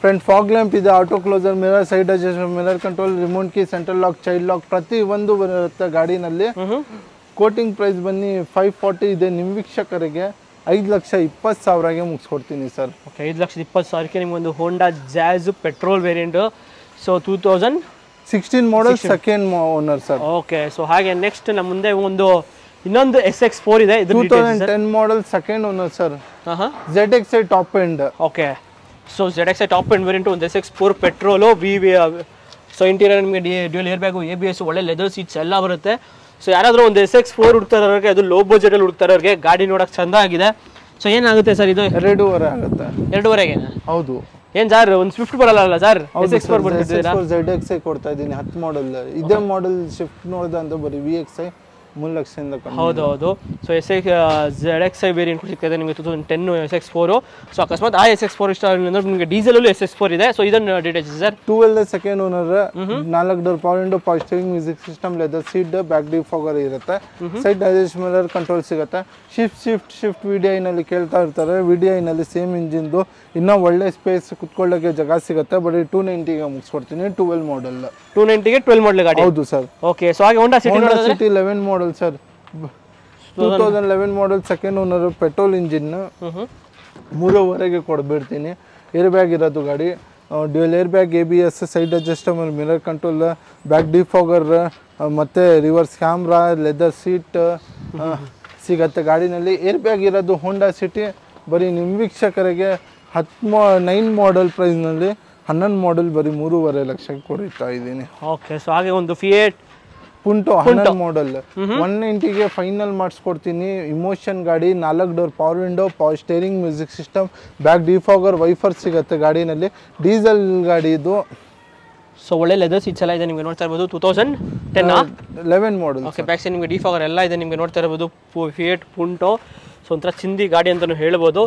ಫ್ರಂಟ್ ಫಾಗ್ ಲ್ಯಾಂಪ್ ಇದೆ, auto closer mirror, side adjust mirror control, remote key, central lock, child lock ಪ್ರತಿ ಒಂದು ಬರುತ್ತೆ ಗಾಡಿನಲ್ಲಿ. Quoting price ಬನ್ನಿ 540 ಇದೆ. ನಿಮ್ಮ ವೀಕ್ಷಕರಿಗೆ 5,20,000ಗೆ ಮುಗಿಸ್ಕೊಡ್ತೀನಿ ಸರ್. ಓಕೆ, 5,20,000ಕ್ಕೆ ನಿಮ್ಗೊಂದು Honda Jazz petrol variant. So 2016 model second owner sir. Okay. So ಹಾಗೆ ನೆಕ್ಸ್ಟ್ ನಮ್ಮ ಮುಂದೆ ಇನ್ನೊಂದು SX4 ಇದೆ, 2010 model second owner sir. ZXi top end. Okay. So ZXi top end variant ಒಂದು SX4 ಪೆಟ್ರೋಲು. ಸೊ ಇಂಟೀರಿಯರ್ ನಿಮಗೆ dual air bag, ABS, ಒಳ್ಳೆ leather seats ಎಲ್ಲ ಬರುತ್ತೆ. ಸೊ ಯಾರಾದರೂ ಒಂದು SX4 ಹುಡುಕ್ತಾರವ್ರಿಗೆ, ಅದು ಲೋ ಬಜೆಟಲ್ಲಿ ಹುಡುಕ್ತಾರವ್ರಿಗೆ ಗಾಡಿ ನೋಡೋಕೆ ಚೆಂದ ಆಗಿದೆ. ಸೊ ಏನಾಗುತ್ತೆ ಸರ್ ಇದು? 2.5 ಆಗುತ್ತೆ. 2.5ಗೆ? ಹೌದು. ಏನ್ ಸರ್, ಒಂದು ಸ್ವಿಫ್ಟ್ ಬರಲ್ಲ ಸರ್? SX4 ಬರ್ತಿದ್ದೀರಾ? ZXi ಕೊಡ್ತಾ ಇದ್ದೀನಿ 10 ಮಾಡಲ್. ಇದೇ ಮಾಡಲ್ ಶಿಫ್ಟ್ ನೋಡಿದ ಅಂತ ಬರೀ VXi 3 ಲಕ್ಷದಿಂದ ಕಮ್ಮಿ. ಹೌದು. ಸೊ ZXi ವೇರಿಯಂಟ್ ಸಿಗ್ತದೆ ನಿಮಗೆ 2010 SX4. ಸೊ ಅಕಸ್ಮಾತ್ ಆ SX4 ಇಷ್ಟ ಅಂದ್ರೆ ನಿಮಗೆ ಡೀಸೆಲಲ್ಲೂ SX4 ಇದೆ. ಸೊ ಇದನ್ನು details sir. 12 second owner, 4 door power window, power steering, music system, leather seat, back defogger ಇರುತ್ತೆ, ಸೈಡ್ ಅಡ್ಜಸ್ಟ್ ಮಿರರ್ ಕಂಟ್ರೋಲ್ ಸಿಗುತ್ತೆ. ಶಿಫ್ಟ್ VDI ನಲ್ಲಿ ಕೇಳ್ತಾ ಇರ್ತಾರೆ. VDI ನಲ್ಲಿ ಸೇಮ್ ಇಂಜಿನ್ದು, ಇನ್ನೂ ಒಳ್ಳೆ ಸ್ಪೇಸ್ ಕುತ್ಕೊಳ್ಳೋಕೆ ಜಾಗ ಸಿಗುತ್ತೆ. ಬರೀ 290ಗೆ ಮುಗಿಸ್ಕೊಡ್ತೀನಿ. 12 ಮಾಡಲ್. 290ಗೆ 12 ಮಾಡಲ್ ಗಾಡಿ? ಹೌದು ಸರ್. ಓಕೆ. ಸೊ ಹಾಗೆ Honda City 11 model sir. 2011 model second owner, petrol engine, 3.5ಗೆ ಕೊಡ್ಬಿಡ್ತೀನಿ. ಏರ್ ಬ್ಯಾಗ್ ಇರೋದು ಗಾಡಿ, dual air bag, ABS, side adjustable mirror control, back defogger, ಮತ್ತು ರಿವರ್ಸ್ ಕ್ಯಾಮ್ರಾ, ಲೆದರ್ ಸೀಟ್ ಸಿಗತ್ತೆ ಗಾಡಿನಲ್ಲಿ. ಏರ್ ಬ್ಯಾಗ್ ಇರೋದು ಹೋಂಡಾ ಸಿಟಿ. ಬರೀ ನಿಮ್ಮ ವೀಕ್ಷಕರಿಗೆ 9 ಮಾಡಲ್ ಪ್ರೈಸ್ನಲ್ಲಿ 11 ಮಾಡಲ್ ಬರೀ 3.5 ಲಕ್ಷಕ್ಕೆ ಕೊಡ್ತಾ ಇದ್ದೀನಿ. ಓಕೆ. ಸೊ ಹಾಗೆ ಒಂದು ಫಿಯೇಟ್ ಪುಂಟೋ 11 ಮಾಡಲ್ 190ಗೆ ಫೈನಲ್ ಮಾಡಿಸ್ಕೊಡ್ತೀನಿ. ಇಮೋಷನ್ ಗಾಡಿ, 4 door power window, power steering, music system, back defogger wiper ಸಿಗುತ್ತೆ ಗಾಡಿನಲ್ಲಿ. ಡೀಸೆಲ್ ಗಾಡಿ ಇದು. ಸೊ ಒಳ್ಳೆ ಲೆದರ್ ಸೀಟ್ಸ್ ಎಲ್ಲ ಇದೆ, ನಿಮಗೆ ನೋಡ್ತಾ ಇರ್ಬೋದು. 2011 ಮಾಡಲ್. ಓಕೆ. ಬ್ಯಾಕ್ ಸೈಡ್ ನಿಮಗೆ ಡಿಫಾಗರ್ ಎಲ್ಲ ಇದೆ, ನಿಮಗೆ ನೋಡ್ತಾ ಇರ್ಬೋದು. ಫಿಯೇಟ್ ಪುಂಟೋ. ಸೊ ಒಂಥರ ಚಿಂದಿ ಗಾಡಿ ಅಂತಲೂ ಹೇಳ್ಬೋದು.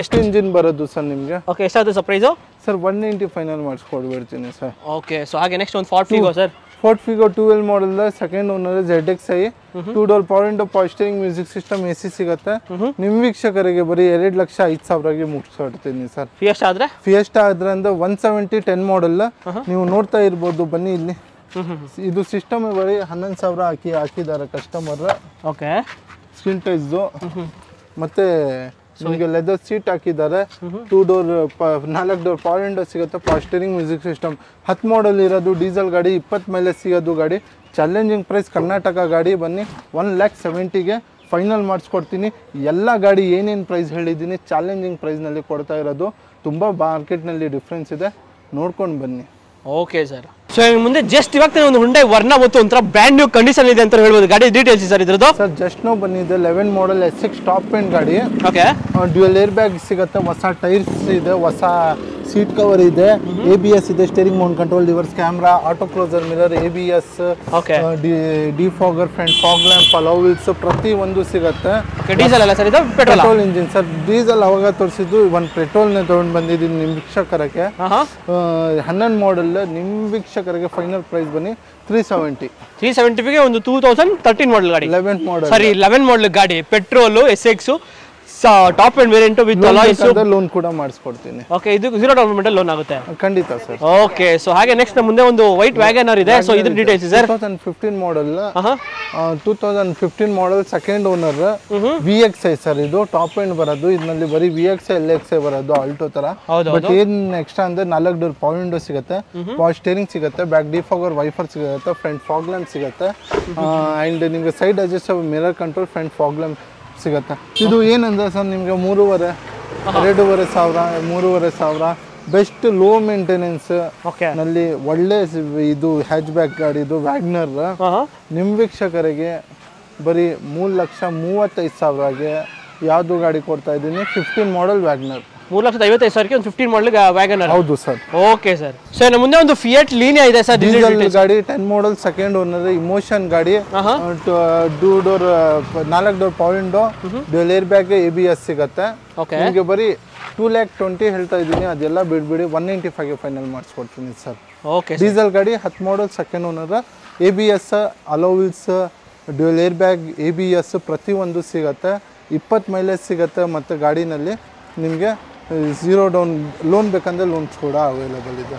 ಎಷ್ಟು ಇಂಜಿನ್ ಬರೋದು ಸರ್ ನಿಮಗೆ? ಓಕೆ. ಎಷ್ಟಾಗುತ್ತೆ ಸರ್ ಪ್ರೈಸು? ಸರ್ 190 ಫೈನಲ್ ಮಾಡಿಸ್ಕೊಡ್ಬಿಡ್ತೀನಿ ಸರ್. ಓಕೆ. ಸೊ ಹಾಗೆ ನೆಕ್ಸ್ಟ್ ಒಂದು Ford Figo sir. Ford Figo 12 model second owner, ZXi, 2 door power window, power steering, music system, AC ಸಿಗುತ್ತೆ. ನಿಮ್ಮ ವೀಕ್ಷಕರಿಗೆ ಬರೀ 2,05,000ಗೆ ಮುಗಿಸ್ಕೊಡ್ತೀನಿ ಸರ್. ಫಿಯೆಸ್ಟಾ ಆದ್ರೆ ಅಂದ್ರೆ 170 10 ಮಾಡಲ್ ನೀವು ನೋಡ್ತಾ ಇರ್ಬೋದು. ಬನ್ನಿ ಇಲ್ಲಿ, ಇದು ಸಿಸ್ಟಮ್ ಬರೀ 11,000 ಹಾಕಿದ್ದಾರೆ ಕಸ್ಟಮರ್. ಓಕೆ. ಸ್ಕ್ರೀನ್ ಟಚ್ದು ಮತ್ತೆ ನಿಮಗೆ ಲೆದರ್ ಸೀಟ್ ಹಾಕಿದ್ದಾರೆ. 2 ಡೋರ್ 4 ಡೋರ್ ಪವರ್ ವಿಂಡೋ ಸಿಗುತ್ತೆ, ಪವರ್ ಸ್ಟೀರಿಂಗ್, ಮ್ಯೂಸಿಕ್ ಸಿಸ್ಟಮ್. 10 ಮಾಡಲ್ ಇರೋದು, ಡೀಸೆಲ್ ಗಾಡಿ, 20 ಮೈಲೇಜ್ ಸಿಗೋದು ಗಾಡಿ. ಚಾಲೆಂಜಿಂಗ್ ಪ್ರೈಸ್ ಕರ್ನಾಟಕ ಗಾಡಿ. ಬನ್ನಿ 1,70,000ಗೆ ಫೈನಲ್ ಮಾಡಿಸ್ಕೊಡ್ತೀನಿ. ಎಲ್ಲ ಗಾಡಿ ಏನೇನು ಪ್ರೈಸ್ ಹೇಳಿದ್ದೀನಿ ಚಾಲೆಂಜಿಂಗ್ ಪ್ರೈಸ್ನಲ್ಲಿ ಕೊಡ್ತಾ ಇರೋದು. ತುಂಬ ಮಾರ್ಕೆಟ್ನಲ್ಲಿ ಡಿಫ್ರೆನ್ಸ್ ಇದೆ, ನೋಡ್ಕೊಂಡು ಬನ್ನಿ. Okay sir. ಸೊ ಮುಂದೆ ಜಸ್ಟ್ ಇವಾಗ ಒಂದು ಹುಂಡೈ ವರ್ನಾ ಮತ್ತು ಒಂಥರ ಬ್ರ್ಯಾಂಡ್ ನ್ಯೂ ಕಂಡೀಷನ್ ಇದೆ ಅಂತ ಹೇಳ್ಬೋದು. ಗಾಡಿ ಡೀಟೇಲ್ಸ್ ಸರ್ ಇದ್ರದ್ದು? ಸರ್ ಜಸ್ಟ್ ನೋ ಬಂದಿದೆ 11 ಮಾಡಲ್ SX ಟಾಪ್ ಎಂಡ್ ಗಾಡಿ. ಓಕೆ. ಡ್ಯುಯಲ್ ಏರ್ ಬ್ಯಾಗ್ ಸಿಗುತ್ತೆ, ಹೊಸ ಟೈರ್ಸ್ ಇದೆ, ಹೊಸ ಸೀಟ್ ಕವರ್ ಇದೆ, ABS ಇದೆ, steering mount control, reverse camera, auto closer mirror, ABS, defogger, front fog lamp, alloy wheels ಪ್ರತಿ ಒಂದು ಸಿಗುತ್ತೆ. ಡೀಸೆಲ್ ಅಲ್ಲ ಸರ್ ಇದು? Petrol engine sir. ಡೀಸೆಲ್ ಅವಾಗ ತೋರಿಸಿದ್ದು, ಒಂದು ಪೆಟ್ರೋಲ್ನೇ ತಗೊಂಡು ಬಂದಿದ್ದೀನಿ ನಿಮ್ಮ ವೀಕ್ಷಕರಿಗೆ. 11 ಮಾಡಲ್ ನಿಮ್ಮ ವೀಕ್ಷಕರಿಗೆ ಫೈನಲ್ ಪ್ರೈಸ್ ಬನ್ನಿ 370ಗೆ ಒಂದು 2013 ಮಾಡಲ್ ಗಾಡಿ. 11 ಮಾಡಲ್. ಸರಿ, 11 ಮಾಡಲ್ ಗಾಡಿ, petrol, SX, top end variant with alloys loan ಕೂಡ ಮಾಡಿಸ್ಕೊಡ್ತೀನಿ. ಓಕೆ, ಇದು 0 ಡೌನ್ ಪೇಮೆಂಟ್ ಲೋನ್ ಆಗುತ್ತೆ ಖಂಡಿತ ಸರ್. ಓಕೆ, ಸೊ ಹಾಗೆ ನೆಕ್ಸ್ಟ್ ಮುಂದೆ ಒಂದು ವೈಟ್ ವ್ಯಾಗನರ್ ಇದೆ. ಸೊ ಇದ್ರ details sir. 2015 model 2015 model second owner VXI sir. ಇದು ಟಾಪ್ ಎಂಡ್ ಬರೋದು. ಇದರಲ್ಲಿ ಬರೀ VXI LXI ಬರೋದು ಆಲ್ಟೋ ತರ. ಬಟ್ ಏನ್ ಎಕ್ಸ್ಟ್ರಾ ಅಂದ್ರೆ 4 ಡೋರ್ ಪವರ್ ವಿಂಡೋ ಸಿಗುತ್ತೆ, ಪವರ್ ಸ್ಟೇರಿಂಗ್ ಸಿಗುತ್ತೆ, ಬ್ಯಾಕ್ ಡಿಫಾಗರ್ ವೈಫರ್ ಸಿಗುತ್ತೆ, ಫ್ರಂಟ್ ಫಾಗ್ ಲ್ಯಾಂಪ್ ಸಿಗುತ್ತೆ, ಅಂಡ್ ನಿಮಗೆ side adjustable mirror control, front fog lamp ಸಿಗುತ್ತೆ. ಇದು ಏನಂದ್ರೆ ಸರ್ ನಿಮಗೆ 3,500 ಬೆಸ್ಟ್ ಲೋ ಮೇಂಟೆನೆನ್ಸ್ ನಲ್ಲಿ ಒಳ್ಳೆ ಇದು ಹ್ಯಾಚ್ ಬ್ಯಾಕ್ ಗಾಡಿ. ಇದು ವ್ಯಾಗ್ನರ್. ನಿಮ್ಮ ವೀಕ್ಷಕರಿಗೆ ಬರೀ 3,35,000ಗೆ ಯಾವ್ದು ಗಾಡಿ ಕೊಡ್ತಾ ಇದ್ದೀನಿ? 15 ಮಾಡೆಲ್ ವ್ಯಾಗ್ನರ್. 3,55,000ಕ್ಕೆ ಒಂದು 15 ಮಾಡೆಲ್ ವ್ಯಾಗನರ್. ಹೌದು ಸರ್. Okay sir. ಸೊ ನಮ್ಮ ಮುಂದೆ ಒಂದು ಫಿಯಟ್ ಲೀನಿಯಾ ಇದೆ ಸರ್, ಡೀಸೆಲ್ ಗಾಡಿ, 10 ಮಾಡೆಲ್ ಸೆಕೆಂಡ್ ಓನರ್, ಇಮೋಷನ್ ಗಾಡಿ, 2 door 4 door power window, dual air bag, ABS ಸಿಗುತ್ತೆ. ನಿಮಗೆ ಬರೀ 2,20,000 ಹೇಳ್ತಾ ಇದ್ದೀನಿ. ಅದೆಲ್ಲ ಬಿಡ್ಬಿಡಿ 195ಗೆ ಫೈನಲ್ ಮಾಡಿಸ್ಕೊಡ್ತೀನಿ ಸರ್. ಓಕೆ, ಡೀಸೆಲ್ ಗಾಡಿ, 10 model second owner, ABS, alloy wheels, dual air bag, ABS ಪ್ರತಿಯೊಂದು ಸಿಗುತ್ತೆ. 20 ಮೈಲೇಜ್ ಸಿಗುತ್ತೆ. ಮತ್ತು ಗಾಡಿನಲ್ಲಿ ನಿಮಗೆ 0 ಡೌನ್ ಲೋನ್ ಬೇಕಂದ್ರೆ ಲೋನ್ಸ್ ಕೂಡ ಅವೈಲೇಬಲ್ ಇದೆ.